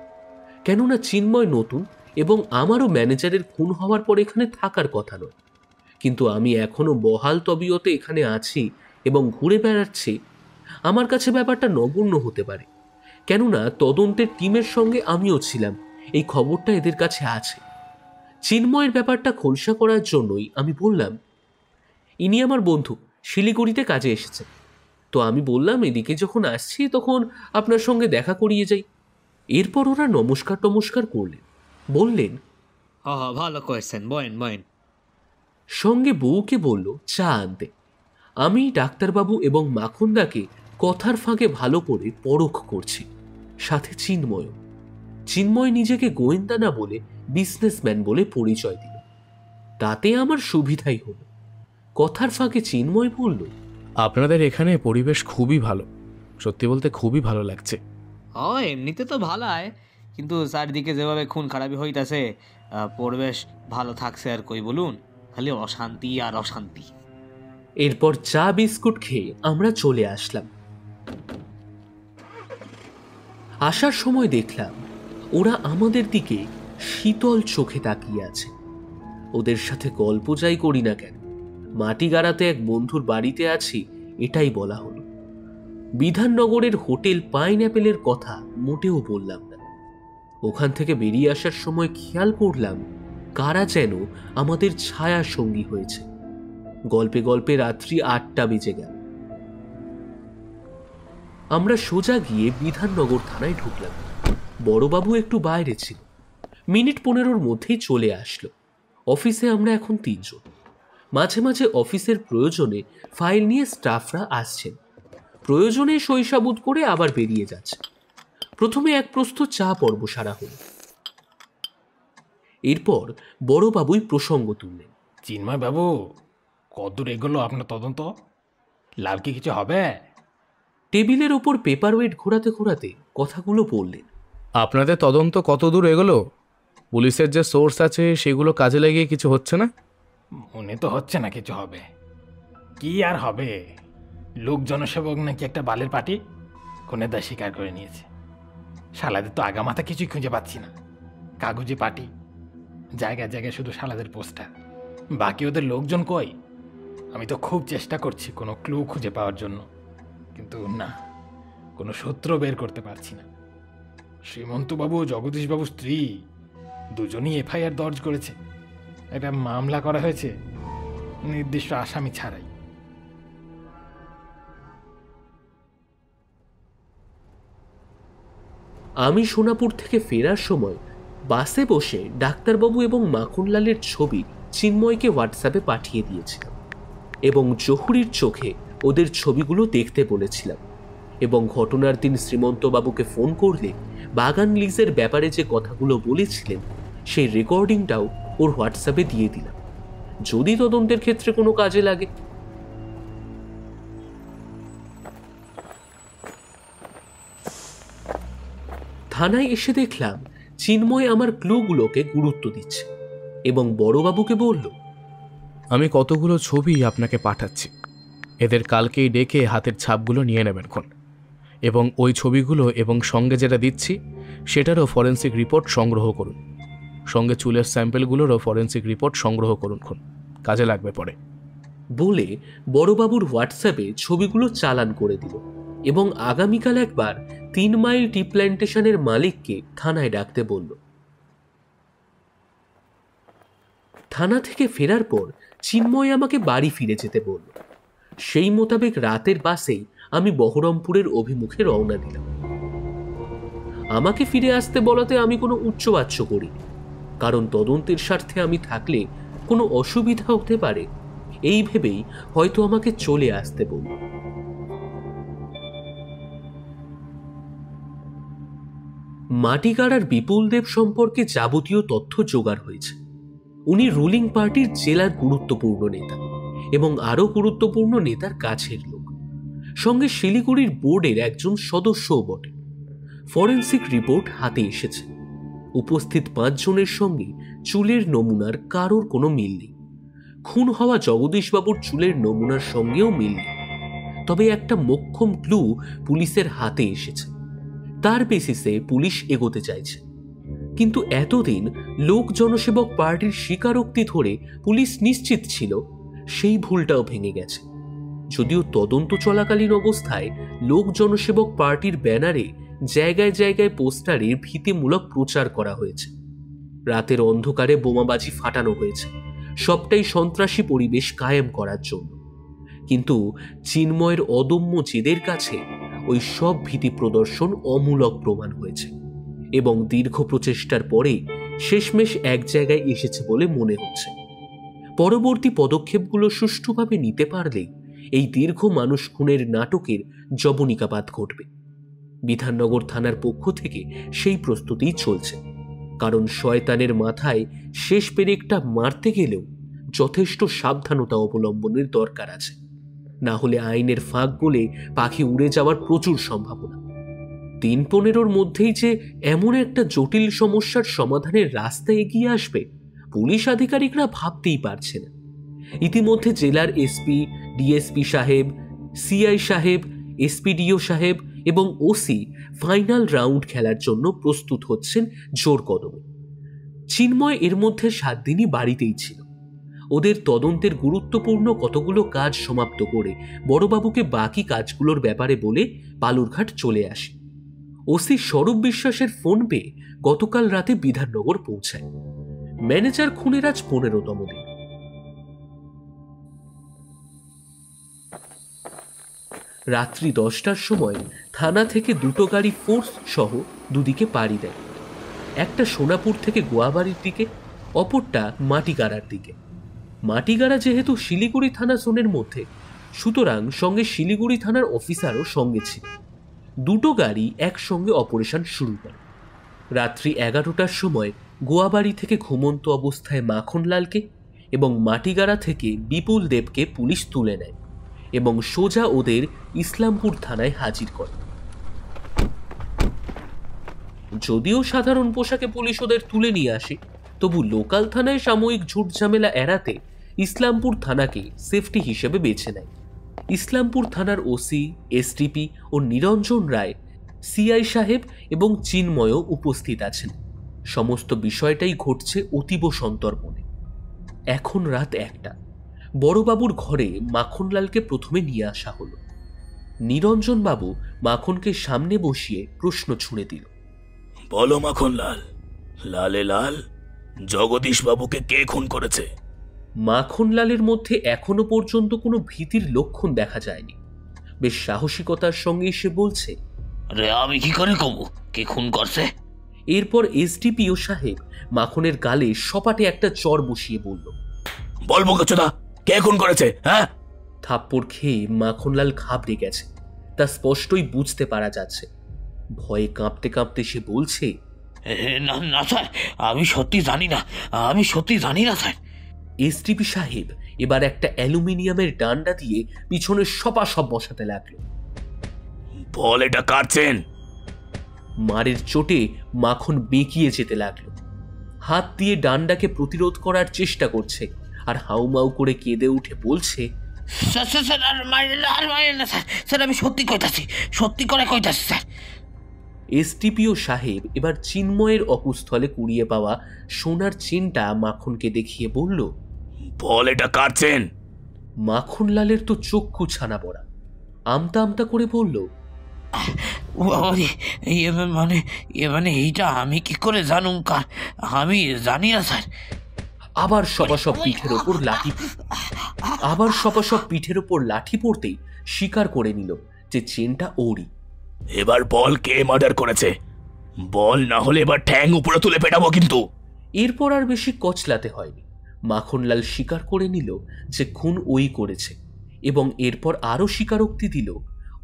কেননা চিন্ময় নতুন এবং আমারও ম্যানেজারের খুন হওয়ার পর এখানে থাকার কথা নয়, কিন্তু আমি এখনো বহাল তবিয়তে এখানে আছি এবং ঘুরে বেড়াচ্ছি। আমার কাছে ব্যাপারটা নগণ্য হতে পারে, কেননা তদন্তের টিমের সঙ্গে আমিও ছিলাম, এই খবরটা এদের কাছে আছে। চিন্ময়ের ব্যাপারটা খোলসা করার জন্যই আমি বললাম, ইনি আমার বন্ধু, শিলিগুড়িতে কাজে এসেছে। তো আমি বললাম, এদিকে যখন আসছি তখন আপনার সঙ্গে দেখা করিয়ে যাই। এরপর ওরা নমস্কার করলেন, বললেন, ভালো করেছেন, বয়েন বয়েন। সঙ্গে বউকে বলল চা আনতে। আমি ডাক্তারবাবু এবং মাখনদাকে কথার ফাঁকে ভালো করে পরখ করছি, সাথে চিন্ময়। চিন্ময় নিজেকে গোয়েন্দা না বলে বিজনেসম্যান বলে পরিচয় দিল। তাতে আমার সুবিধাই হলো। কথার ফাঁকে চিন্ময় বলল, আপনাদের এখানে পরিবেশ খুবই ভালো, সত্যি বলতে খুবই ভালো লাগছে। এমনিতে তো ভালাই, কিন্তু চারদিকে যেভাবে খুন খারাপি হইতাছে, পরিবেশ ভালো থাকছে আর কই বলুন, খালি অশান্তি আর অশান্তি। এরপর চা বিস্কুট খেয়ে আমরা চলে আসলাম। আসার সময় দেখলাম ওরা আমাদের দিকে শীতল চোখে তাকিয়ে আছে। ওদের সাথে গল্প যাই করি না কেন, মাটি গাড়াতে এক বন্ধুর বাড়িতে আছি এটাই বলা হলো। বিধাননগরের হোটেল পাইনঅ্যাপেলের কথা মোটেও বললাম না। ওখান থেকে বেরিয়ে আসার সময় খেয়াল করলাম কারা যেন আমাদের ছায়া সঙ্গী হয়েছে। গল্পে গল্পে রাত্রি 8টা বেজে গেল। আমরা সোজা গিয়ে বিধাননগর থানায় ঢুকলাম। বড়বাবু একটু বাইরে ছিল, মিনিট 15-র মধ্যেই চলে আসলো। অফিসে আমরা এখন 3 জন। মাঝে মাঝে অফিসের প্রয়োজনে ফাইল নিয়ে স্টাফরা আসছেন, প্রয়োজনে সইসাবুত করে আবার বেরিয়ে যাচ্ছে। প্রথমে এক প্রস্থ চা পর্ব সারা হলো। এরপর বড়বাবুই প্রসঙ্গ তুললেন, চিন্ময় বাবু, কতদূর এগোলো আপনার তদন্ত? লাভ কি কিছু হবে? টেবিলের ওপর পেপার ওয়েট ঘোরাতে ঘোরাতে কথাগুলো বললেন। আপনাদের তদন্ত কত দূর এগোলো? পুলিশের যে সোর্স আছে সেগুলো কাজে লাগিয়ে কিছু হচ্ছে না? মনে তো হচ্ছে না কিছু হবে। কি আর হবে, লোক জনসেবক নাকি একটা বালের পার্টি খুনের দায় স্বীকার করে নিয়েছে। শালাদের তো আগামাথা কিছুই খুঁজে পাচ্ছি না। কাগজে পার্টি, জায়গায় জায়গায় শুধু শালাদের পোস্টার, বাকি ওদের লোকজন কই? আমি তো খুব চেষ্টা করছি কোনো ক্লু খুঁজে পাওয়ার জন্য, কিন্তু না, কোনো সূত্র বের করতে পারছি না। শ্রীমন্তবাবু ও জগদীশবাবুর স্ত্রী দুজনই এফআইআর দর্জ করেছে। একটা মামলা করা হয়েছে নির্দিষ্ট আসামি ছাড়াই। আমি সোনাপুর থেকে ফেরার সময় বাসে বসে ডাক্তারবাবু এবং মাখনলালের ছবি চিন্ময়কে হোয়াটসঅ্যাপে পাঠিয়ে দিয়েছিলাম এবং জহুরির চোখে ওদের ছবিগুলো দেখতে বলেছিলাম। এবং ঘটনার দিন শ্রীমন্তবাবুকে ফোন করলে বাগান লিজের ব্যাপারে যে কথাগুলো বলেছিলেন সেই রেকর্ডিংটাও ওর হোয়াটসঅ্যাপে দিয়ে দিলাম, যদি তদন্তের ক্ষেত্রে কোনো কাজে লাগে। থানায় এসে দেখলাম চিন্ময় আমার ক্লুগুলোকে গুরুত্ব দিচ্ছে এবং বড়বাবুকে বলল, আমি কতগুলো ছবি আপনাকে পাঠাচ্ছি, এদের কালকেই ডেকে হাতের ছাপগুলো নিয়ে নেবেন। এবং ওই ছবিগুলো এবং সঙ্গে যেটা দিচ্ছি সেটারও ফরেন্সিক রিপোর্ট সংগ্রহ করুন। সঙ্গে চুলের স্যাম্পেলগুলোরও ফরেন্সিক রিপোর্ট সংগ্রহ করুন, কাজে লাগবে পরে। বলে বড়বাবুর হোয়াটসঅ্যাপে ছবিগুলো চালান করে দিল এবং আগামীকাল একবার 3 মাইল টি প্ল্যান্টেশনের মালিককে থানায় ডাকতে বলল। থানা থেকে ফেরার পর চিন্ময় আমাকে বাড়ি ফিরে যেতে বলল। সেই মোতাবেক রাতের বাসেই আমি বহরমপুরের অভিমুখে রওনা দিলাম। আমাকে ফিরে আসতে বলাতে আমি কোনো উচ্চবাচ্য করিনি, কারণ তদন্তের স্বার্থে আমি থাকলে কোনো অসুবিধা হতে পারে এই ভেবেই হয়তো আমাকে চলে আসতে বলল। মাটিগাড়ার বিপুল দেব সম্পর্কে যাবতীয় তথ্য জোগাড় হয়েছে। উনি রুলিং পার্টির জেলার গুরুত্বপূর্ণ নেতা এবং আরও গুরুত্বপূর্ণ নেতার কাছের লোক, সঙ্গে শিলিগুড়ির বোর্ডের একজন সদস্যও বটে। ফরেন্সিক রিপোর্ট হাতে এসেছে। উপস্থিত 5 জনের সঙ্গে চুলের নমুনার কারোর কোনো মিল নেই। খুন হওয়া জগদীশবাবুর চুলের নমুনার সঙ্গেও মিল নেই। তবে একটা মোক্ষম ক্লু পুলিশের হাতে এসেছে। তার বেসিসে পুলিশ এগোতে চাইছে, কিন্তু এতদিন লোক জনসেবক পার্টির স্বীকারোক্তি ধরে পুলিশ নিশ্চিত ছিল সেই ভুলটাও ভেঙে গেছে। যদিও তদন্ত চলাকালীন অবস্থায় লোক জনসেবক পার্টির ব্যানারে জায়গায় জায়গায় পোস্টারের ভীতিমূলক প্রচার করা হয়েছে। রাতের অন্ধকারে বোমাবাজি ফাটানো হয়েছে, সবটাই সন্ত্রাসী পরিবেশ কায়েম করার জন্য। কিন্তু চিন্ময়ের অদম্য জেদের কাছে ওই সব ভীতি প্রদর্শন অমূলক প্রমাণ হয়েছে এবং দীর্ঘ প্রচেষ্টার পরে শেষমেশ এক জায়গায় এসেছে বলে মনে হচ্ছে। পরবর্তী পদক্ষেপগুলো সুষ্ঠুভাবে নিতে পারলেই এই দীর্ঘ মানুষ খুনের নাটকের জবনিকাপাত ঘটবে। বিধাননগর থানার পক্ষ থেকে সেই প্রস্তুতি চলছে, কারণ শয়তানের মাথায় শেষ পেরেকটা মারতে গেলেও যথেষ্ট সাবধানতা অবলম্বনের দরকার আছে, না হলে আইনের ফাঁক গলে পাখি উড়ে যাওয়ার প্রচুর সম্ভাবনা। 3-15 মধ্যেই যে এমন একটা জটিল সমস্যার সমাধানের রাস্তা এগিয়ে আসবে পুলিশ আধিকারিকরা ভাবতেই পারছে না। ইতিমধ্যে জেলার এসপি, ডিএসপি সাহেব, সিআই সাহেব, এসপিডিও সাহেব এবং ওসি ফাইনাল রাউন্ড খেলার জন্য প্রস্তুত হচ্ছেন জোর কদমে। চিন্ময় এর মধ্যে 7 দিনই বাড়িতেই ছিল। ওদের তদন্তের গুরুত্বপূর্ণ কতগুলো কাজ সমাপ্ত করে বড়বাবুকে বাকি কাজগুলোর ব্যাপারে বলে বালুরঘাট চলে আসে। ওসি স্বরূপ বিশ্বাসের ফোন পেয়ে গতকাল রাতে বিধাননগর পৌঁছায়। ম্যানেজার খুনের আজ 15তম দিন। রাত্রি 10টার সময় থানা থেকে 2টো গাড়ি ফোর্স সহ দুদিকে পাড়ি দেয়। একটা সোনাপুর থেকে গোয়াবাড়ির দিকে, অপরটা মাটিগাড়ার দিকে। মাটিগাড়া যেহেতু শিলিগুড়ি থানা জোনের মধ্যে, সুতরাং সঙ্গে শিলিগুড়ি থানার অফিসারও সঙ্গে ছিল। 2টো গাড়ি একসঙ্গে অপারেশন শুরু করে। রাত্রি 11টার সময় গোয়াবাড়ি থেকে ঘুমন্ত অবস্থায় মাখনলালকে এবং মাটিগাড়া থেকে বিপুল দেবকে পুলিশ তুলে নেয় এবং সোজা ওদের ইসলামপুর থানায় হাজির করে। যদিও সাধারণ পোশাকে পুলিশ ওদের তুলে নিয়ে আসে, তবু লোকাল থানায় সাময়িক ঝুট ঝামেলা এড়াতে ইসলামপুর থানাকে সেফটি হিসেবে বেছে নেয়। ইসলামপুর থানার ওসি, এসডিপি ও নিরঞ্জন রায়, সিআই সাহেব এবং চিন্ময়ও উপস্থিত আছেন। সমস্ত বিষয়টাই ঘটছে অতীব সন্তর্পণে। এখন রাত 1টা। বড়বাবুর ঘরে মাখনলালকে প্রথমে নিয়ে আসা হলো। নিরঞ্জন বাবু মাখনকে সামনে বসিয়ে প্রশ্ন ছুঁড়ে দিল। বলো মাখনলাল, লালে লাল, জগদীশ বাবুকে কে খুন করেছে? মাখনলালের মধ্যে এখনো পর্যন্ত কোনো ভীতির লক্ষণ দেখা যায়নি। বেশ সাহসিকতার সঙ্গে সে বলছে, আরে আমি কি করে কব কে খুন করছে? এরপর এসডিপিও সাহেব মাখনের গালে সপাটে একটা চড় বসিয়ে বলল, বলবো কচুদা, কে খুন করেছে? হ্যাঁ? থাপ্পড় খেয়ে মাখনলাল ঘাবড়ে গেছে, তা স্পষ্টই বুঝতে পারা যাচ্ছে। ভয়ে কাঁপতে কাঁপতে সে বলছে, না না স্যার, আমি সত্যি জানি না, আমি সত্যি জানি না স্যার। এসডিপি সাহেব এবার একটা অ্যালুমিনিয়ামের ডান্ডা দিয়ে পিছনে সপাসপ বসাতে লাগলো। বল এটা কাটছেন? মারের চোটে মাখন বেঁকিয়ে যেতে লাগলো। হাত দিয়ে ডান্ডাকে প্রতিরোধ করার চেষ্টা করছে আর হাউমাউ করে কেঁদে উঠে বলছে, স্যার স্যার স্যার আর মারেন না স্যার, স্যার আমি সত্যি কইতাছি, সত্যি করে কইতাছি স্যার। এসটিপিও সাহেব এবার চিন্ময়ের অকুস্থলে কুড়িয়ে পাওয়া সোনার চেনটা মাখনকে দেখিয়ে বলল, বল এটা কার চেন? মাখনলালের তো চক্ষু ছানা পড়া, আমতা আমতা করে বলল, মানে এইটা আমি কি করে জানুম কার? আমি জানি না স্যার। আবার সপাসপ পিঠের ওপর লাঠি পড়তেই স্বীকার করে নিল যে চেনটা ওরই। এবার বল কে মার্ডার করেছে, বল, না হলে এবার ঠ্যাং উপরে তুলে পেটাবো কিন্তু। এরপর আর বেশি কচলাতে হয়নি, মাখনলাল স্বীকার করে নিল যে খুন ওই করেছে এবং এরপর আরও স্বীকারোক্তি দিল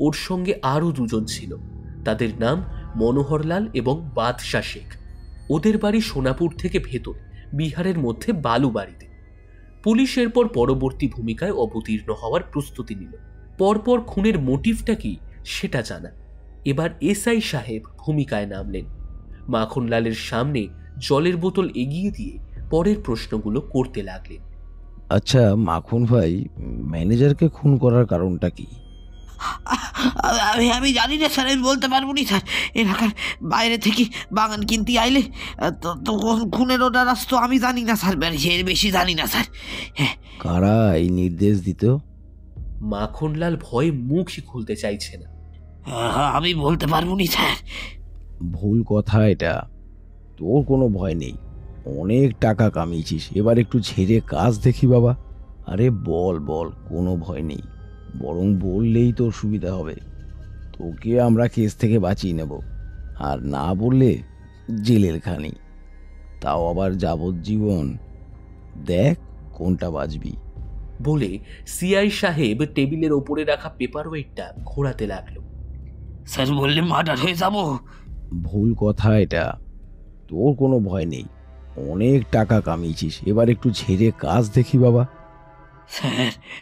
ওর সঙ্গে আরও দুজন ছিল, তাদের নাম মনোহরলাল এবং বাদশা শেখ। ওদের বাড়ি সোনাপুর থেকে ভেতর বিহারের মধ্যে বালুবাড়িতে। পুলিশ এরপর পরবর্তী ভূমিকায় অবতীর্ণ হওয়ার প্রস্তুতি নিল। পরপর খুনের মোটিভটা কি সেটা জানা। এবার এসআই সাহেব ভূমিকায় নামলেন। মাখনলালের সামনে জলের বোতল এগিয়ে দিয়ে পরের প্রশ্নগুলো করতে লাগলেন। আচ্ছা মাখন ভাই, ম্যানেজারকে খুন করার কারণটা কি? আমি জানি না স্যার, আমি বলতে পারবো না স্যার। এলাকার বাইরে থেকে বাগান কিনতে আইলে তো খুনের ওটা রাস্তা আমি জানি না স্যার, এর বেশি জানি না স্যার। হ্যাঁ, কারা এই নির্দেশ দিত? মাখনলাল ভয়ে মুখই খুলতে চাইছে না। আমি বলতে পারবো না স্যার। ভুল কথা এটা, তোর কোনো ভয় নেই, অনেক টাকা কামিয়েছিস, এবার একটু ঝেড়ে কাজ দেখি বাবা। আরে বল বল, কোনো ভয় নেই, বরং বললেই তোর সুবিধা হবে। তোকে আমরা কেস থেকে বাঁচিয়ে নেব, আর না বললে জেলের খানি, তাও আবার যাবজ্জীবন। দেখ কোনটা বাঁচবি। বলে সিআই সাহেব টেবিলের ওপরে রাখা পেপার ওয়েটটা ঘোরাতে লাগলো। স্যার বললে মার্ডার হয়ে যাব। ভুল কথা এটা, তোর কোনো ভয় নেই, অনেক টাকা কামিয়েছিস, এবার একটু ঝেড়ে কাজ দেখি বাবা।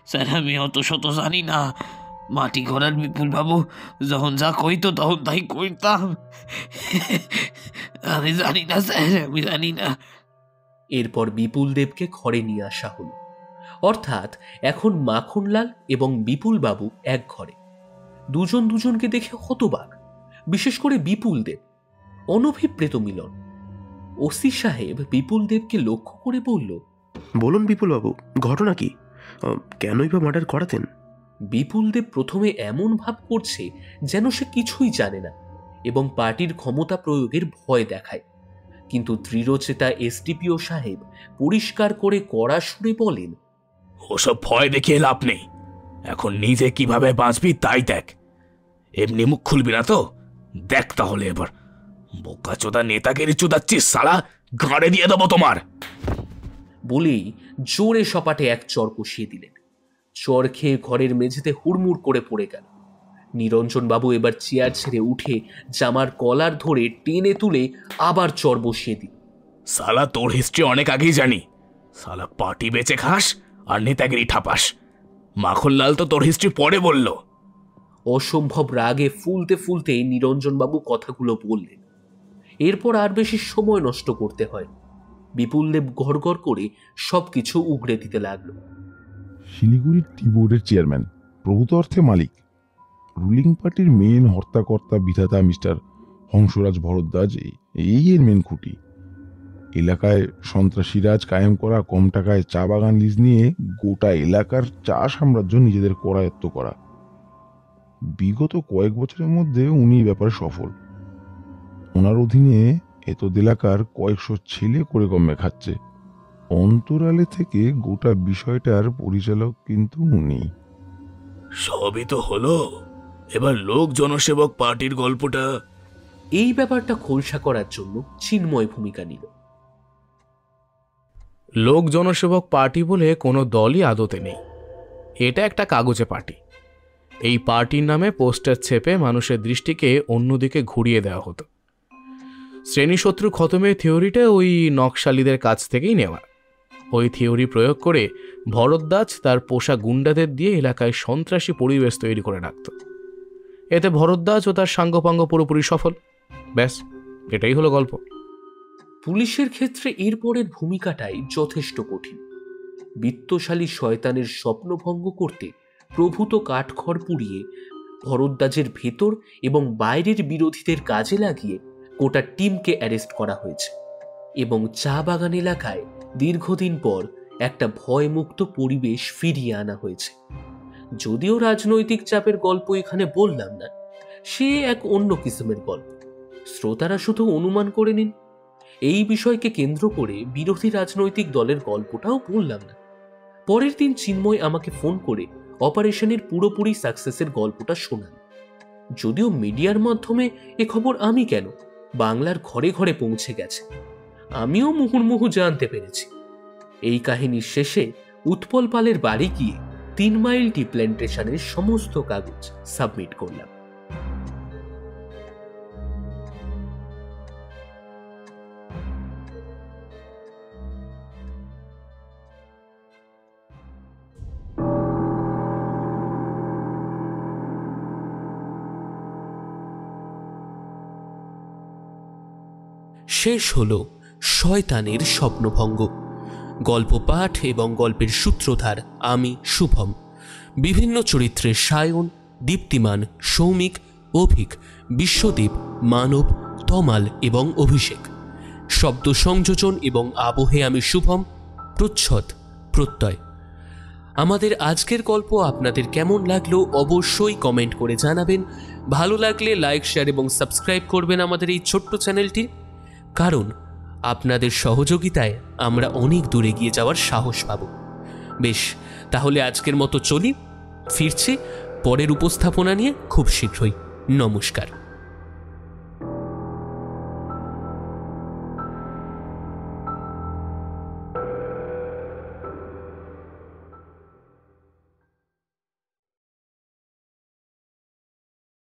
স্যার আমি অত শত জানি না, মাটি ঘোরার বিপুল বাবু যখন যা কইতো তখন তাই কইতাম। আমি জানি না স্যার, আমি জানি না। এরপর বিপুল দেবকে ঘরে নিয়ে আসা হলো, অর্থাৎ এখন মাখনলাল এবং বিপুল বাবু এক ঘরে। দুজন দুজনকে দেখে হতবাক, বিশেষ করে বিপুল দেব। অনভিপ্রেত মিলন। ওসি সাহেব বিপুল দেবকে লক্ষ্য করে বলল, বলুন বিপুল বাবু, ঘটনা কি? কেনই বা মার্ডার করাতেন? বিপুল দেব প্রথমে এমন ভাব করছে যেন সে কিছুই জানে না এবং পার্টির ক্ষমতা প্রয়োগের ভয় দেখায়, কিন্তু দৃঢ়চেতা এসডিপিও সাহেব পরিষ্কার করে কড়া সুরে বলেন, ওসব ভয় দেখিয়ে লাভ নেই, এখন নিজে কিভাবে বাঁচবি তাই দেখ। এমনি মুখ খুলবি না তো, দেখ তাহলে এবার বোকা চোদা নেতাগিরি চোদাচ্ছিস সালা, গাঁড়ে দিয়ে দেবো তোমার। বলেই জোরে সপাটে এক চর কষিয়ে দিলেন। চর খেয়ে ঘরের মেঝেতে হুড়মুড় করে পড়ে গেল। নিরঞ্জন বাবু এবার চেয়ার ছেড়ে উঠে জামার কলার ধরে টেনে তুলে আবার চর বসিয়ে দিল। সালা তোর হিস্ট্রি অনেক আগেই জানি, সালা পার্টি বেচে খাস আর নেতাগিরি ঠাপাস। মাখনলাল তো তোর হিস্ট্রি পরে বলল। অসম্ভব রাগে ফুলতে ফুলতে নিরঞ্জন বাবু কথাগুলো বললেন। এরপর আর বেশি সময় নষ্ট করতে হয়। বিপুল দেব গড়গড় করে সবকিছু উগড়ে দিতে লাগলো। শিলিগুড়ির টি বোর্ডের চেয়ারম্যান, প্রভূত অর্থে মালিক, রুলিং পার্টির মেন হর্তাকর্তা বিধাতা মিস্টার হংসরাজ ভরদ্বাজ, এই এর মেন খুঁটি। এলাকায় সন্ত্রাসীরাজ কায়েম করা, কম টাকায় চা বাগান লিজ নিয়ে গোটা এলাকার চা সাম্রাজ্য নিজেদের করায়ত্ত করা। বিগত কয়েক বছরের মধ্যে উনি ব্যাপারে সফল। ওনার অধীনে এতদ এলাকার কয়েকশো ছেলে করে কমে খাচ্ছে। অন্তরালে থেকে গোটা বিষয়টার পরিচালক কিন্তু উনি। সবই তো হলো, এবার লোক জনসেবক পার্টির গল্পটা। এই ব্যাপারটা খোলসা করার জন্য চিন্ময় ভূমিকা নিল। লোক জনসেবক পার্টি বলে কোনো দলই আদতে নেই, এটা একটা কাগজে পার্টি। এই পার্টির নামে পোস্টার ছেপে মানুষের দৃষ্টিকে অন্যদিকে ঘুরিয়ে দেওয়া হতো। শ্রেণীশত্রু খতমের থিওরিটা ওই নকশালীদের কাছ থেকেই নেওয়া। ওই থিওরি প্রয়োগ করে ভরদ্বাজ তার পোষা গুন্ডাদের দিয়ে এলাকায় সন্ত্রাসী পরিবেশ তৈরি করে রাখত। এতে ভরদ্বাজ ও তার সাঙ্গপাঙ্গ পুরোপুরি সফল। ব্যাস, এটাই হলো গল্প। পুলিশের ক্ষেত্রে এরপরের ভূমিকাটাই যথেষ্ট কঠিন। বিত্তশালী শয়তানের স্বপ্নভঙ্গ করতে প্রভূত কাঠখড় পুড়িয়ে ভরদ্বাজের ভেতর এবং বাইরের বিরোধীদের কাজে লাগিয়ে গোটা টিমকে অ্যারেস্ট করা হয়েছে এবং চা বাগান এলাকায় দীর্ঘদিন পর একটা ভয়মুক্ত পরিবেশ ফিরিয়ে আনা হয়েছে। যদিও রাজনৈতিক চাপের গল্প এখানে বললাম না, সে এক অন্য কিসমের গল্প, শ্রোতারা শুধু অনুমান করে নিন। এই বিষয়কে কেন্দ্র করে বিরোধী রাজনৈতিক দলের গল্পটাও বললাম না। পরের দিন চিন্ময় আমাকে ফোন করে অপারেশনের পুরোপুরি সাকসেসের গল্পটা শোনান। যদিও মিডিয়ার মাধ্যমে এ খবর আমি কেন, বাংলার ঘরে ঘরে পৌঁছে গেছে, আমিও মুহুর্মুহু জানতে পেরেছি। এই কাহিনীর শেষে উৎপল পালের বাড়ি গিয়ে 3 মাইল টি প্ল্যান্টেশনের সমস্ত কাগজ সাবমিট করলাম। শেষ হল শয়তানের স্বপ্নভঙ্গ। গল্প পাঠ এবং গল্পের সূত্রধার আমি শুভম। বিভিন্ন চরিত্রের সায়ন, দীপ্তিমান, সৌমিক, অভিক, বিশ্বদীপ, মানব, তমাল এবং অভিষেক। শব্দ সংযোজন এবং আবহে আমি শুভম, প্রচ্ছদ প্রত্যয়। আমাদের আজকের গল্প আপনাদের কেমন লাগলো অবশ্যই কমেন্ট করে জানাবেন। ভালো লাগলে লাইক, শেয়ার এবং সাবস্ক্রাইব করবেন আমাদের এই ছোট্ট চ্যানেলটি, কারণ আপনাদের সহযোগিতায় আমরা অনেক দূরে গিয়ে যাওয়ার সাহস পাব। বেশ, তাহলে আজকের মতো চলি, ফিরছি পরের উপস্থাপনা নিয়ে খুব শীঘ্রই। নমস্কার।